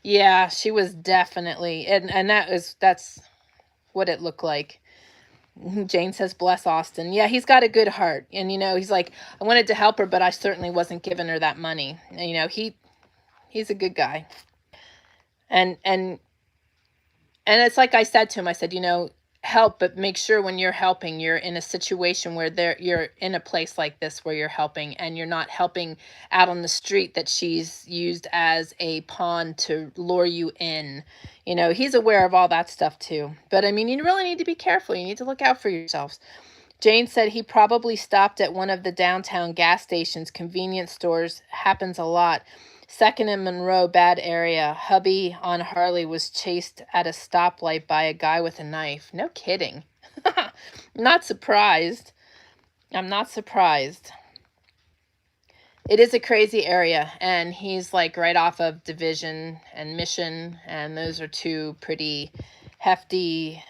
Yeah, she was definitely, and that's what it looked like. Jane says, bless Austin. Yeah, he's got a good heart. And, you know, he's like, I wanted to help her, but I certainly wasn't giving her that money. And, you know, he's a good guy. And it's like I said to him, I said, you know, help, but make sure when you're helping, you're in a situation where you're in a place like this where you're helping, and you're not helping out on the street that she's used as a pawn to lure you in. You know, he's aware of all that stuff too. But I mean, you really need to be careful. You need to look out for yourselves. Jane said he probably stopped at one of the downtown gas stations, convenience stores. Happens a lot. Second and Monroe, bad area. Hubby on Harley was chased at a stoplight by a guy with a knife. No kidding. Not surprised. I'm not surprised. It is a crazy area, and he's like right off of Division and Mission, and those are two pretty hefty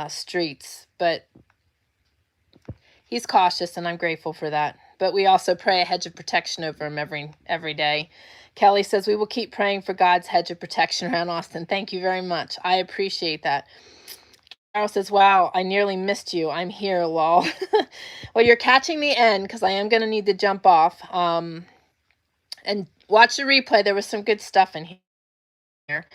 streets. But he's cautious, and I'm grateful for that. but we also pray a hedge of protection over him every day. Kelly says, we will keep praying for God's hedge of protection around Austin. Thank you very much. I appreciate that. Carol says, wow, I nearly missed you. I'm here, lol. Well, you're catching the end because I am going to need to jump off. And watch the replay. There was some good stuff in here.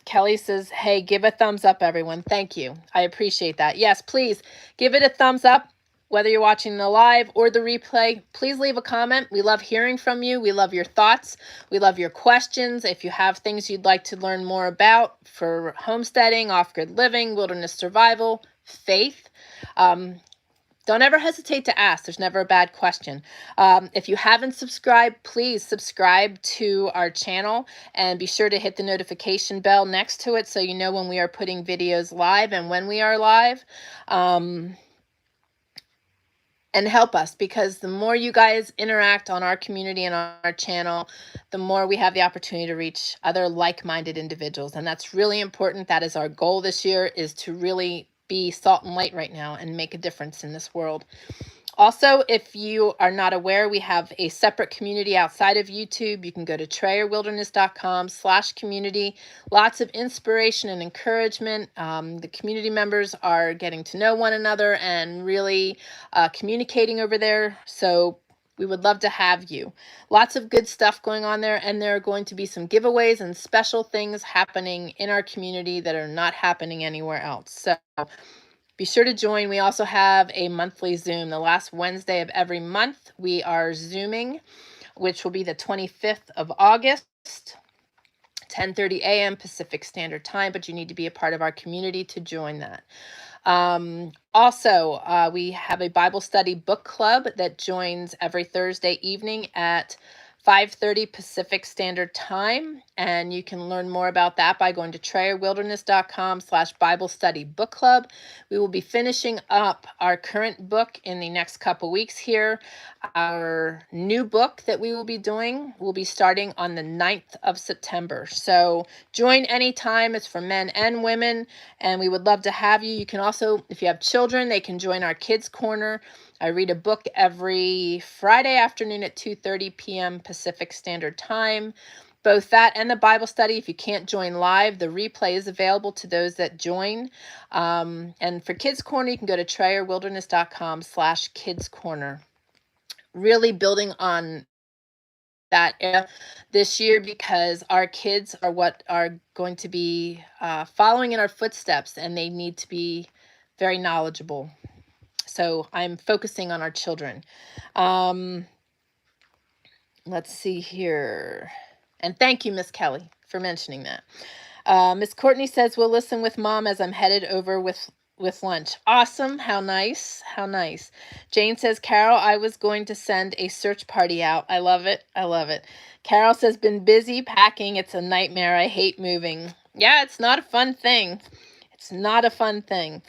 Kelly says, hey, give a thumbs up, everyone. Thank you. I appreciate that. Yes, please give it a thumbs up. Whether you're watching the live or the replay, please leave a comment. We love hearing from you. We love your thoughts. We love your questions. If you have things you'd like to learn more about for homesteading, off-grid living, wilderness survival, faith, don't ever hesitate to ask. There's never a bad question. If you haven't subscribed, please subscribe to our channel and be sure to hit the notification bell next to it so you know when we are putting videos live and when we are live. And help us, because the more you guys interact on our community and on our channel, the more we have the opportunity to reach other like-minded individuals. And that's really important. That is our goal this year, is to really be salt and light right now and make a difference in this world. Also, if you are not aware, we have a separate community outside of YouTube. You can go to trayerwilderness.com/community. Lots of inspiration and encouragement. The community members are getting to know one another and really communicating over there. So we would love to have you. Lots of good stuff going on there, and there are going to be some giveaways and special things happening in our community that are not happening anywhere else. So be sure to join. We also have a monthly Zoom. The last Wednesday of every month, we are Zooming, which will be the 25th of August, 10:30 a.m. Pacific Standard Time, but you need to be a part of our community to join that. Also, we have a Bible study book club that joins every Thursday evening at 5:30 Pacific Standard Time, and you can learn more about that by going to trayerwilderness.com/Bible Study Book Club. We will be finishing up our current book in the next couple weeks here. Our new book that we will be doing will be starting on the 9th of September. So join anytime. It's for men and women, and we would love to have you. You can also, if you have children, they can join our Kids Corner. I read a book every Friday afternoon at 2:30 p.m. Pacific Standard Time. Both that and the Bible study. If you can't join live, the replay is available to those that join. And for Kids Corner, you can go to trayerwilderness.com/Kids Corner. Really building on that area this year, because our kids are what are going to be following in our footsteps, and they need to be very knowledgeable. So I'm focusing on our children. Let's see here. And thank you, Miss Kelly, for mentioning that. Miss Courtney says, we'll listen with Mom as I'm headed over with lunch. Awesome. How nice. How nice. Jane says, Carol, I was going to send a search party out. I love it. I love it. Carol says, been busy packing. It's a nightmare. I hate moving. Yeah, it's not a fun thing. It's not a fun thing.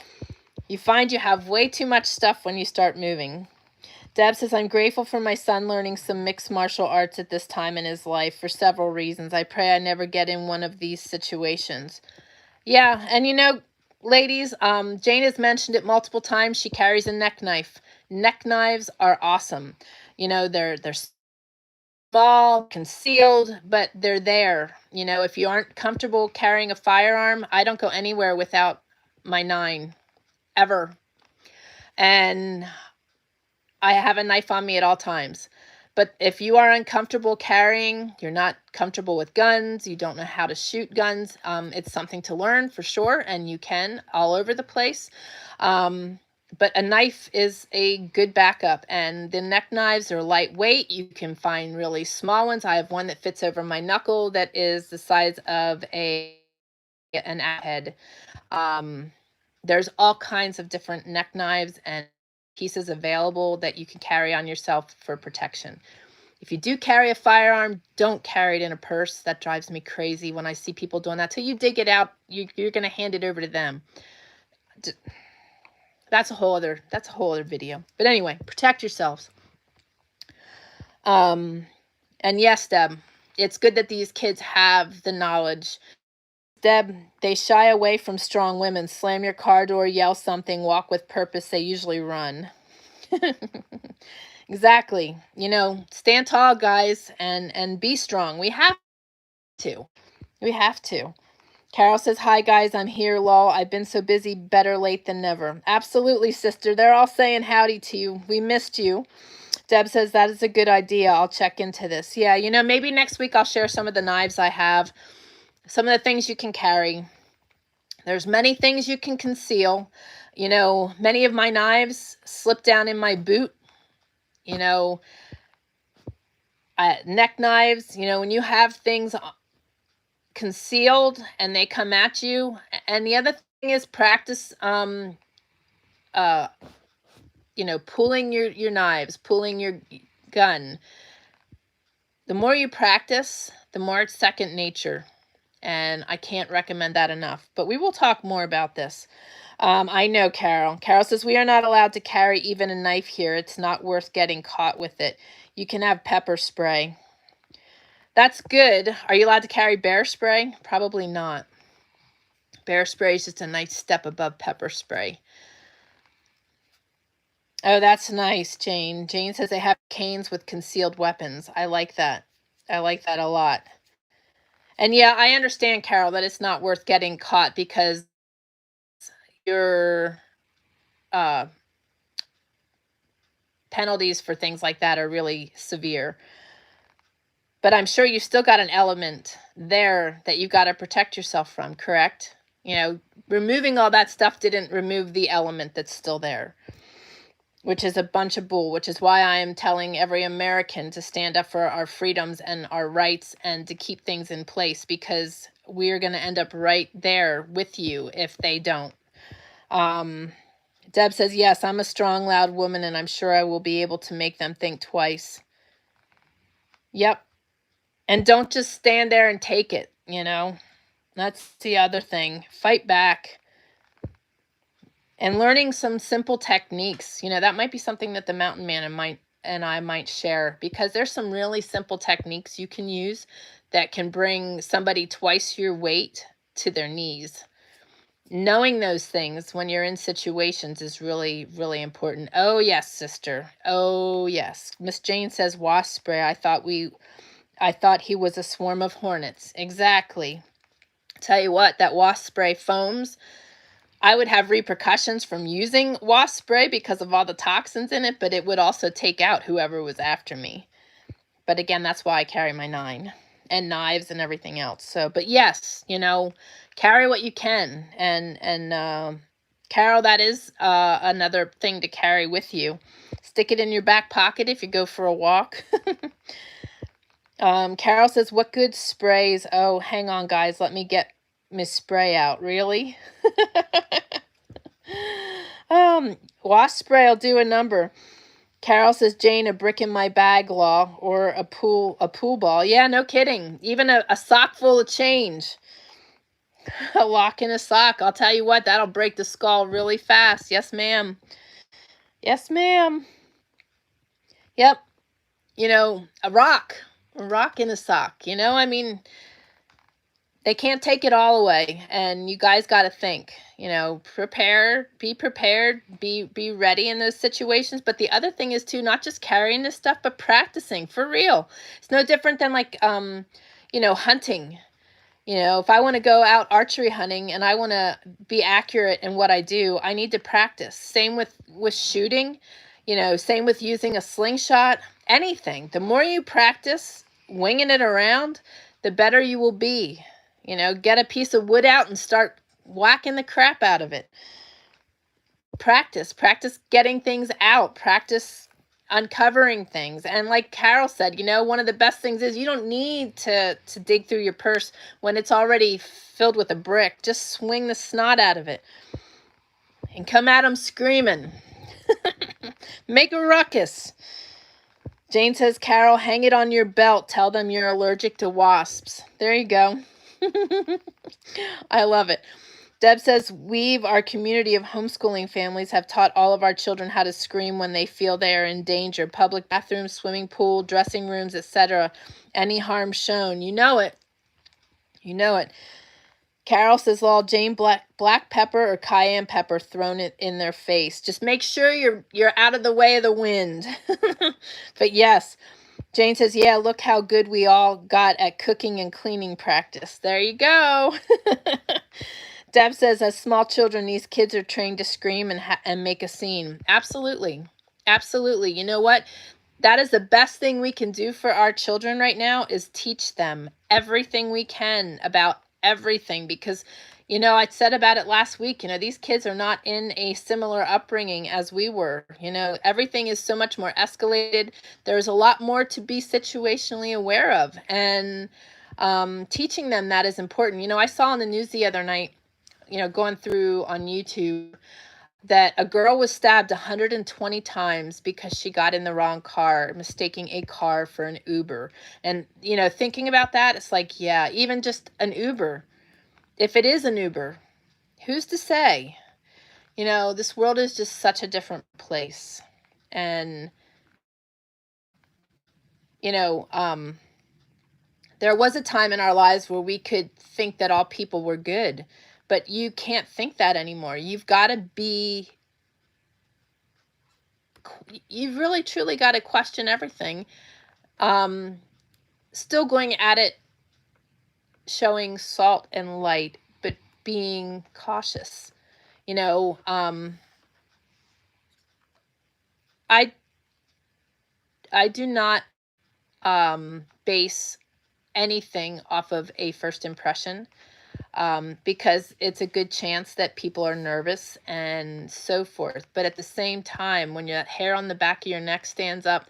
You find you have way too much stuff when you start moving. Deb says, I'm grateful for my son learning some mixed martial arts at this time in his life for several reasons. I pray I never get in one of these situations. Yeah, and you know, ladies, Jane has mentioned it multiple times. She carries a neck knife. Neck knives are awesome. You know, they're small, concealed, but they're there. You know, if you aren't comfortable carrying a firearm, I don't go anywhere without my 9. Ever. And I have a knife on me at all times. But if you are uncomfortable carrying, you're not comfortable with guns, you don't know how to shoot guns, it's something to learn for sure, and you can all over the place. But a knife is a good backup, and the neck knives are lightweight. You can find really small ones. I have one that fits over my knuckle that is the size of an head. There's all kinds of different neck knives and pieces available that you can carry on yourself for protection. If you do carry a firearm, don't carry it in a purse. That drives me crazy when I see people doing that. Till you dig it out, you're going to hand it over to them. That's a whole other video. But anyway, protect yourselves. And yes, Deb, it's good that these kids have the knowledge. Deb, they shy away from strong women. Slam your car door, yell something, walk with purpose. They usually run. Exactly. You know, stand tall, guys, and be strong. We have to. We have to. Carol says, hi, guys. I'm here, lol. I've been so busy. Better late than never. Absolutely, sister. They're all saying howdy to you. We missed you. Deb says, that is a good idea. I'll check into this. Yeah, you know, maybe next week I'll share some of the knives I have, some of the things you can carry. There's many things you can conceal. You know, many of my knives slip down in my boot. You know, neck knives, you know, when you have things concealed and they come at you. And the other thing is practice, you know, pulling your knives, pulling your gun. The more you practice, the more it's second nature. And I can't recommend that enough. But we will talk more about this. I know, Carol. Carol says, we are not allowed to carry even a knife here. It's not worth getting caught with it. You can have pepper spray. That's good. Are you allowed to carry bear spray? Probably not. Bear spray is just a nice step above pepper spray. Oh, that's nice, Jane. Jane says they have canes with concealed weapons. I like that. I like that a lot. And yeah, I understand, Carol, that it's not worth getting caught because your penalties for things like that are really severe. But I'm sure you've still got an element there that you've got to protect yourself from, correct? You know, removing all that stuff didn't remove the element that's still there, which is a bunch of bull, which is why I am telling every American to stand up for our freedoms and our rights and to keep things in place, because we're going to end up right there with you if they don't. Deb says, yes, I'm a strong, loud woman, and I'm sure I will be able to make them think twice. Yep. And don't just stand there and take it, you know. That's the other thing. Fight back. And learning some simple techniques, you know, that might be something that the mountain man and I might share, because there's some really simple techniques you can use that can bring somebody twice your weight to their knees. Knowing those things when you're in situations is really, really important. Oh, yes, sister. Oh, yes. Miss Jane says wasp spray. I thought he was a swarm of hornets. Exactly. Tell you what, that wasp spray foams. I would have repercussions from using wasp spray because of all the toxins in it, but it would also take out whoever was after me. But again, that's why I carry my 9 and knives and everything else. So, but yes, you know, carry what you can. And Carol, that is another thing to carry with you. Stick it in your back pocket if you go for a walk. Carol says, what good sprays? Oh, hang on, guys. Let me get Miss Spray out. Really? Wasp spray will do a number. Carol says, Jane, a brick in my bag law, or a pool ball. Yeah, no kidding. Even a sock full of change. A lock in a sock. I'll tell you what, that'll break the skull really fast. Yes, ma'am. Yes, ma'am. Yep. You know, a rock in a sock. You know, I mean, they can't take it all away, and you guys got to think, you know, be prepared, be ready in those situations. But the other thing is too, not just carrying this stuff, but practicing for real. It's no different than like, you know, hunting. You know, if I want to go out archery hunting and I want to be accurate in what I do, I need to practice. Same with shooting, you know, same with using a slingshot, anything. The more you practice winging it around, the better you will be. You know, get a piece of wood out and start whacking the crap out of it. Practice getting things out, practice uncovering things. And like Carol said, you know, one of the best things is you don't need to dig through your purse when it's already filled with a brick. Just swing the snot out of it and come at them screaming. Make a ruckus. Jane says, Carol, hang it on your belt. Tell them you're allergic to wasps. There you go. I love it. Deb says, we've, our community of homeschooling families, have taught all of our children how to scream when they feel they are in danger. Public bathrooms, swimming pool, dressing rooms, etc. Any harm shown. You know it. You know it. Carol says, "Well, Jane, black pepper or cayenne pepper thrown it in their face. Just make sure you're out of the way of the wind." But yes, Jane says, "Yeah, look how good we all got at cooking and cleaning practice." There you go. Deb says, "As small children, these kids are trained to scream and make a scene." Absolutely, absolutely. You know what? That is the best thing we can do for our children right now, is teach them everything we can about everything, because I said about it last week, these kids are not in a similar upbringing as we were. Everything is so much more escalated. There's a lot more to be situationally aware of, and teaching them that is important. I saw on the news the other night, going through on YouTube, that a girl was stabbed 120 times because she got in the wrong car, mistaking a car for an Uber. And, thinking about that, it's like, yeah, even just an Uber, if it is an Uber, who's to say? This world is just such a different place. And, there was a time in our lives where we could think that all people were good, but you can't think that anymore. You've really truly got to question everything. Still going at it, showing salt and light, but being cautious. I do not base anything off of a first impression, because it's a good chance that people are nervous and so forth. But at the same time, when your hair on the back of your neck stands up,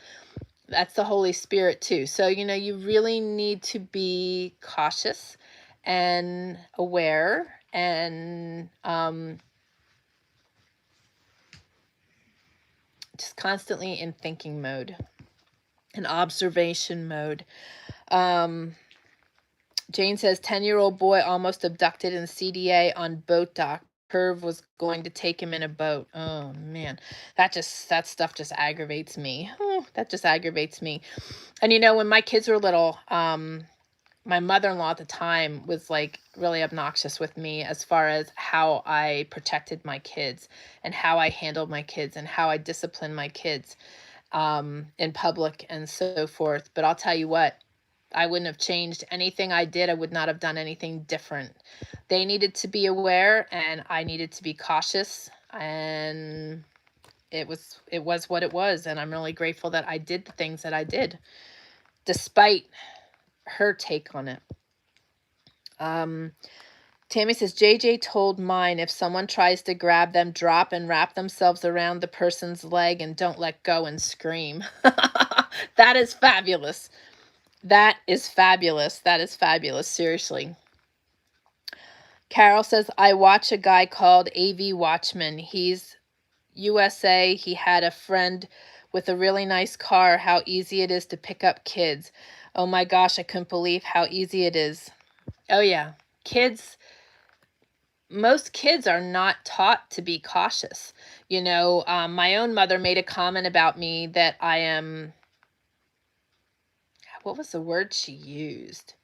that's the Holy Spirit too. So, you really need to be cautious and aware, and just constantly in thinking mode and observation mode. Jane says, 10-year-old boy almost abducted in CDA on boat dock. Curve was going to take him in a boat. Oh man, that stuff just aggravates me. That just aggravates me. And when my kids were little, my mother-in-law at the time was like really obnoxious with me as far as how I protected my kids and how I handled my kids and how I disciplined my kids in public and so forth. But I'll tell you what, I wouldn't have changed anything I did. I would not have done anything different. They needed to be aware, and I needed to be cautious, and it was what it was. And I'm really grateful that I did the things that I did, despite her take on it. Tammy says, JJ told mine, if someone tries to grab them, drop and wrap themselves around the person's leg and don't let go and scream. That is fabulous. That is fabulous. That is fabulous. Seriously. Carol says, I watch a guy called AV Watchman. He's USA. He had a friend with a really nice car. How easy it is to pick up kids. Oh my gosh, I couldn't believe how easy it is. Oh yeah. Most kids are not taught to be cautious. My own mother made a comment about me that I am, what was the word she used?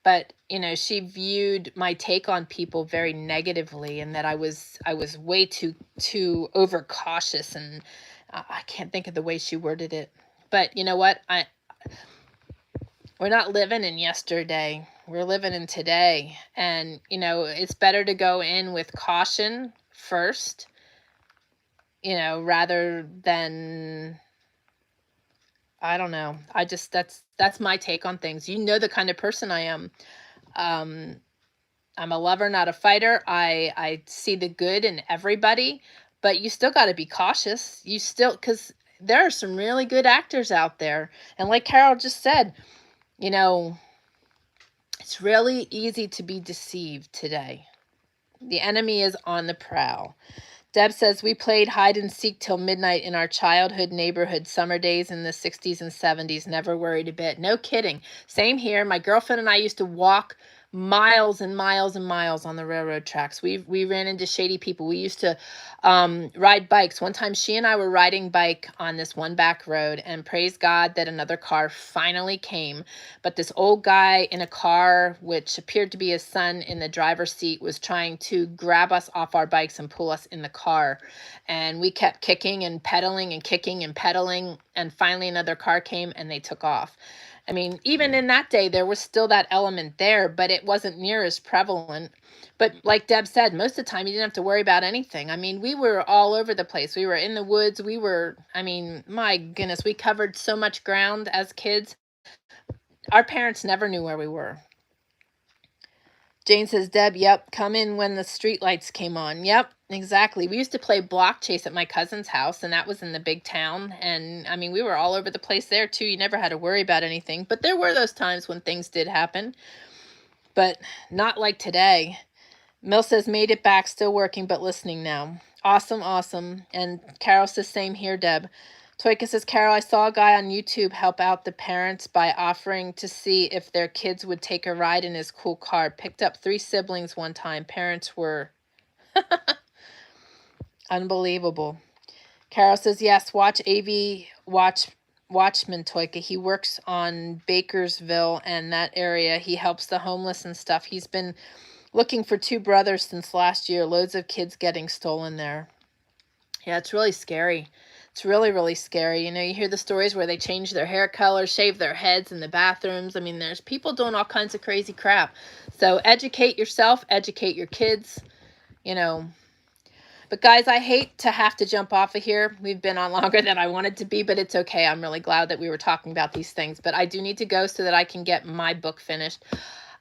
But, she viewed my take on people very negatively, and that I was way too overcautious, and I can't think of the way she worded it. But you know what? We're not living in yesterday. We're living in today. And, it's better to go in with caution first, rather than, I don't know. That's my take on things. The kind of person I am. I'm a lover, not a fighter. I see the good in everybody, but you still got to be cautious. Because there are some really good actors out there. And like Carol just said, it's really easy to be deceived today. The enemy is on the prowl. Deb says, we played hide and seek till midnight in our childhood neighborhood summer days in the 60s and 70s. Never worried a bit. No kidding. Same here. My girlfriend and I used to walk miles and miles and miles on the railroad tracks. We ran into shady people. We used to ride bikes. One time she and I were riding bike on this one back road, and praise God that another car finally came. But this old guy in a car, which appeared to be his son in the driver's seat, was trying to grab us off our bikes and pull us in the car. And we kept kicking and pedaling and kicking and pedaling. And finally another car came and they took off. I mean, even in that day, there was still that element there, but it wasn't near as prevalent. But like Deb said, most of the time you didn't have to worry about anything. I mean, we were all over the place. We were in the woods. We were, I mean, my goodness, we covered so much ground as kids. Our parents never knew where we were. Jane says, Deb, yep, come in when the street lights came on. Yep, exactly. We used to play block chase at my cousin's house, and that was in the big town. And I mean, we were all over the place there too. You never had to worry about anything. But there were those times when things did happen, but not like today. Mill says, made it back, still working, but listening now. Awesome, awesome. And Carol says, same here, Deb. Toyka says, Carol, I saw a guy on YouTube help out the parents by offering to see if their kids would take a ride in his cool car. Picked up 3 siblings one time. Parents were unbelievable. Carol says, yes, watch Watchman, Toyka. He works on Bakersville and that area. He helps the homeless and stuff. He's been looking for 2 brothers since last year. Loads of kids getting stolen there. Yeah, it's really scary. It's really, really scary. You know, you hear the stories where they change their hair color, shave their heads in the bathrooms. I mean, there's people doing all kinds of crazy crap. So educate yourself, educate your kids, you know. But guys, I hate to have to jump off of here. We've been on longer than I wanted to be, but it's okay. I'm really glad that we were talking about these things. But I do need to go so that I can get my book finished.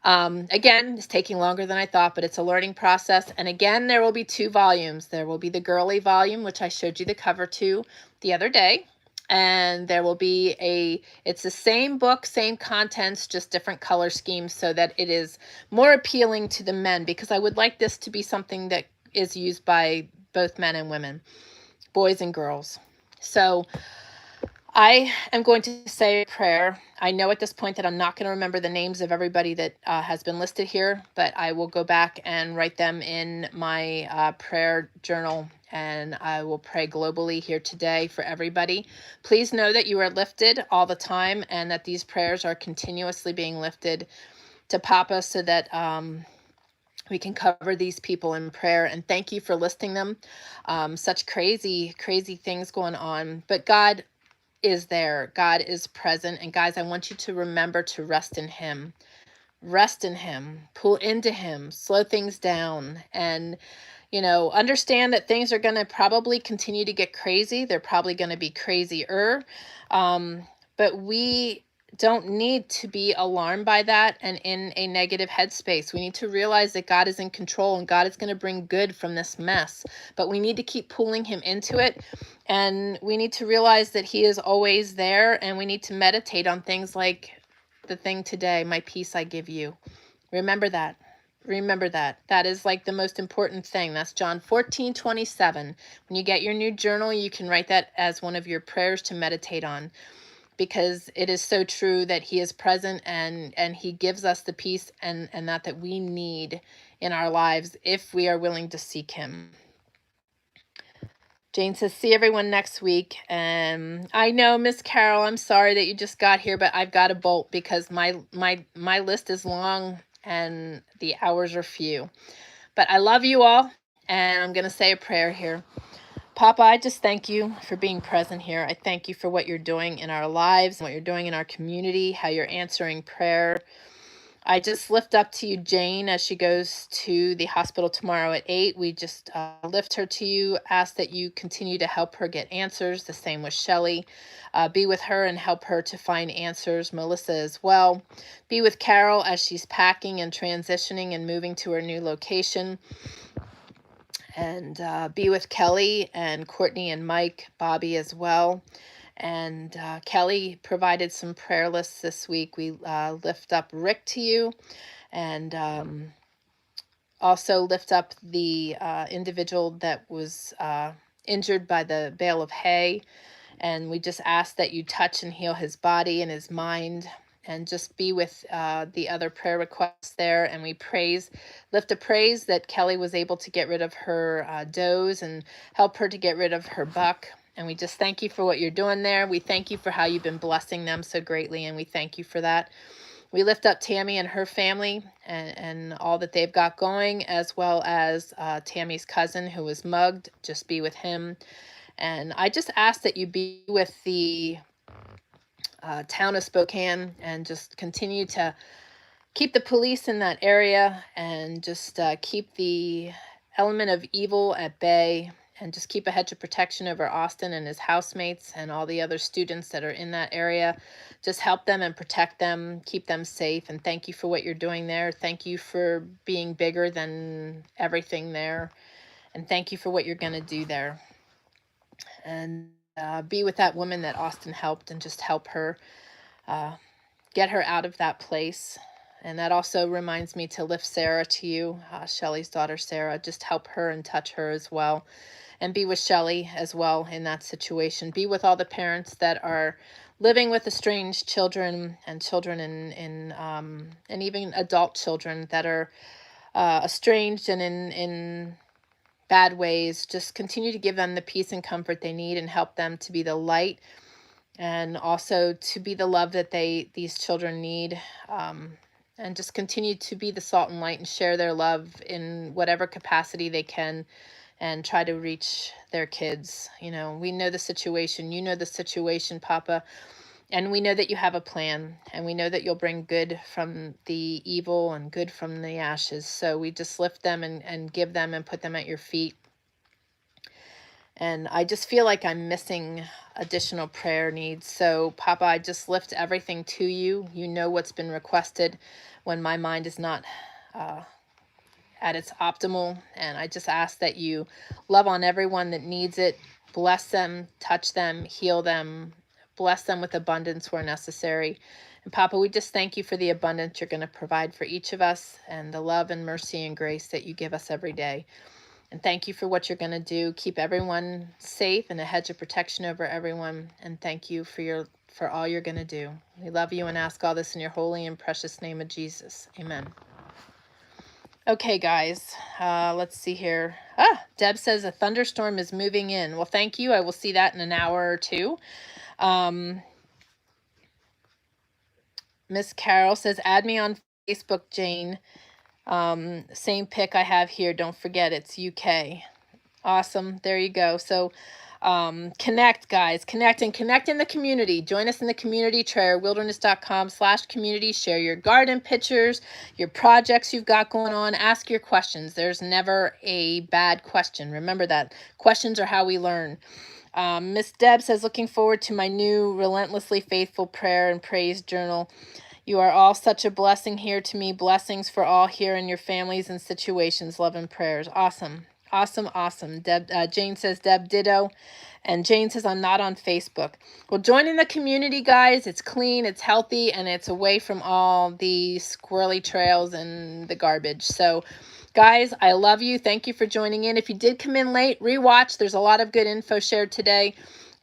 Again, it's taking longer than I thought, but it's a learning process. And again, there will be 2 volumes. There will be the girly volume, which I showed you the cover to the other day. And there will be it's the same book, same contents, just different color schemes so that it is more appealing to the men, because I would like this to be something that is used by both men and women, boys and girls. So I am going to say a prayer. I know at this point that I'm not going to remember the names of everybody that has been listed here, but I will go back and write them in my prayer journal, and I will pray globally here today for everybody. Please know that you are lifted all the time, and that these prayers are continuously being lifted to Papa so that we can cover these people in prayer. And thank you for listing them. Such crazy, crazy things going on. But God is there. God is present. And guys, I want you to remember to rest in Him. Rest in Him. Pull into Him. Slow things down. And, you know, understand that things are going to probably continue to get crazy. They're probably going to be crazier. But we don't need to be alarmed by that and in a negative headspace. We need to realize that God is in control and God is going to bring good from this mess. But we need to keep pulling Him into it. And we need to realize that He is always there. And we need to meditate on things like the thing today, my peace I give you. Remember that. Remember that. That is like the most important thing. That's John 14:27. When you get your new journal, you can write that as one of your prayers to meditate on, because it is so true that He is present and He gives us the peace and that we need in our lives if we are willing to seek Him. Jane says, see everyone next week. I know, Miss Carol, I'm sorry that you just got here, but I've got to bolt because my list is long and the hours are few. But I love you all, and I'm going to say a prayer here. Papa, I just thank you for being present here. I thank you for what you're doing in our lives, what you're doing in our community, how you're answering prayer. I just lift up to you Jane as she goes to the hospital tomorrow at 8. We just lift her to you, ask that you continue to help her get answers. The same with Shelly. Be with her and help her to find answers. Melissa as well. Be with Carol as she's packing and transitioning and moving to her new location. And be with Kelly and Courtney and Mike, Bobby as well. And Kelly provided some prayer lists this week. We lift up Rick to you, and also lift up the individual that was injured by the bale of hay. And we just ask that you touch and heal his body and his mind. and just be with the other prayer requests there. And we lift a praise that Kelly was able to get rid of her does and help her to get rid of her buck. And we just thank you for what you're doing there. We thank you for how you've been blessing them so greatly, and we thank you for that. We lift up Tammy and her family and all that they've got going, as well as Tammy's cousin who was mugged. Just be with him. And I just ask that you be with the town of Spokane and just continue to keep the police in that area and just keep the element of evil at bay, and just keep a hedge of protection over Austin and his housemates and all the other students that are in that area. Just help them and protect them, keep them safe. And thank you for what you're doing there. Thank you for being bigger than everything there. And thank you for what you're going to do there. And be with that woman that Austin helped, and just help her get her out of that place. And that also reminds me to lift Sarah to you, Shelly's daughter, Sarah. Just help her and touch her as well. And be with Shelly as well in that situation. Be with all the parents that are living with estranged children, and children and even adult children that are estranged and in bad ways. Just continue to give them the peace and comfort they need, and help them to be the light, and also to be the love that these children need. And just continue to be the salt and light and share their love in whatever capacity they can, and try to reach their kids. You know, we know the situation. You know the situation, Papa. And we know that you have a plan, and we know that you'll bring good from the evil and good from the ashes. So we just lift them and give them and put them at your feet. And I just feel like I'm missing additional prayer needs. So, Papa, I just lift everything to you. You know what's been requested when my mind is not at its optimal. And I just ask that you love on everyone that needs it. Bless them, touch them, heal them, bless them with abundance where necessary. And Papa, we just thank you for the abundance you're going to provide for each of us, and the love and mercy and grace that you give us every day. And thank you for what you're going to do. Keep everyone safe and a hedge of protection over everyone. And thank you for all you're going to do. We love you and ask all this in your holy and precious name of Jesus. Amen. Okay, guys, let's see here. Deb says a thunderstorm is moving in. Well, thank you. I will see that in an hour or two. Miss Carol says, add me on Facebook, Jane. Same pic I have here. Don't forget, it's UK. Awesome. There you go. So connect, guys. Connect in the community. Join us in the community, TrayerWilderness.com/community. Share your garden pictures, your projects you've got going on. Ask your questions. There's never a bad question. Remember that. Questions are how we learn. Miss Deb says, looking forward to my new Relentlessly Faithful Prayer and Praise Journal. You are all such a blessing here to me. Blessings for all here in your families and situations. Love and prayers. Awesome. Awesome, awesome. Jane says, Deb, ditto. And Jane says, I'm not on Facebook. Well, join in the community, guys. It's clean, it's healthy, and it's away from all the squirrely trails and the garbage. So, guys, I love you. Thank you for joining in. If you did come in late, rewatch. There's a lot of good info shared today.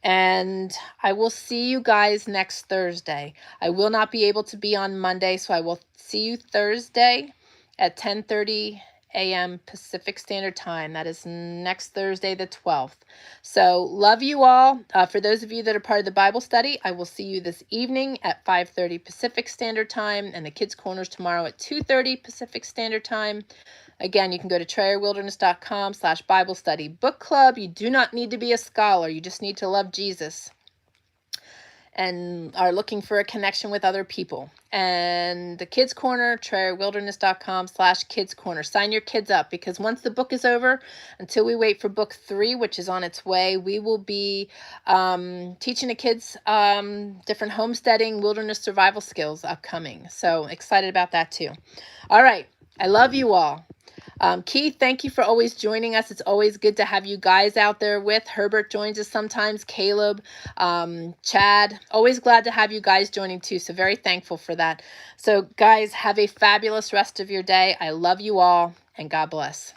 And I will see you guys next Thursday. I will not be able to be on Monday, so I will see you Thursday at 10:30 a.m. Pacific Standard Time. That is next Thursday, the 12th. So love you all. For those of you that are part of the Bible study, I will see you this evening at 5:30 Pacific Standard Time, and the Kids Corners tomorrow at 2:30 Pacific Standard Time. Again, you can go to TrayerWilderness.com/Bible Study Book Club. You do not need to be a scholar. You just need to love Jesus and are looking for a connection with other people. And the Kids Corner, TrayerWilderness.com/Kids Corner. Sign your kids up, because once the book is over, until we wait for book 3, which is on its way, we will be teaching the kids different homesteading, wilderness survival skills upcoming. So excited about that too. All right. I love you all. Keith, thank you for always joining us. It's always good to have you guys out there with. Herbert joins us sometimes. Caleb, Chad, always glad to have you guys joining too. So very thankful for that. So guys, have a fabulous rest of your day. I love you all, and God bless.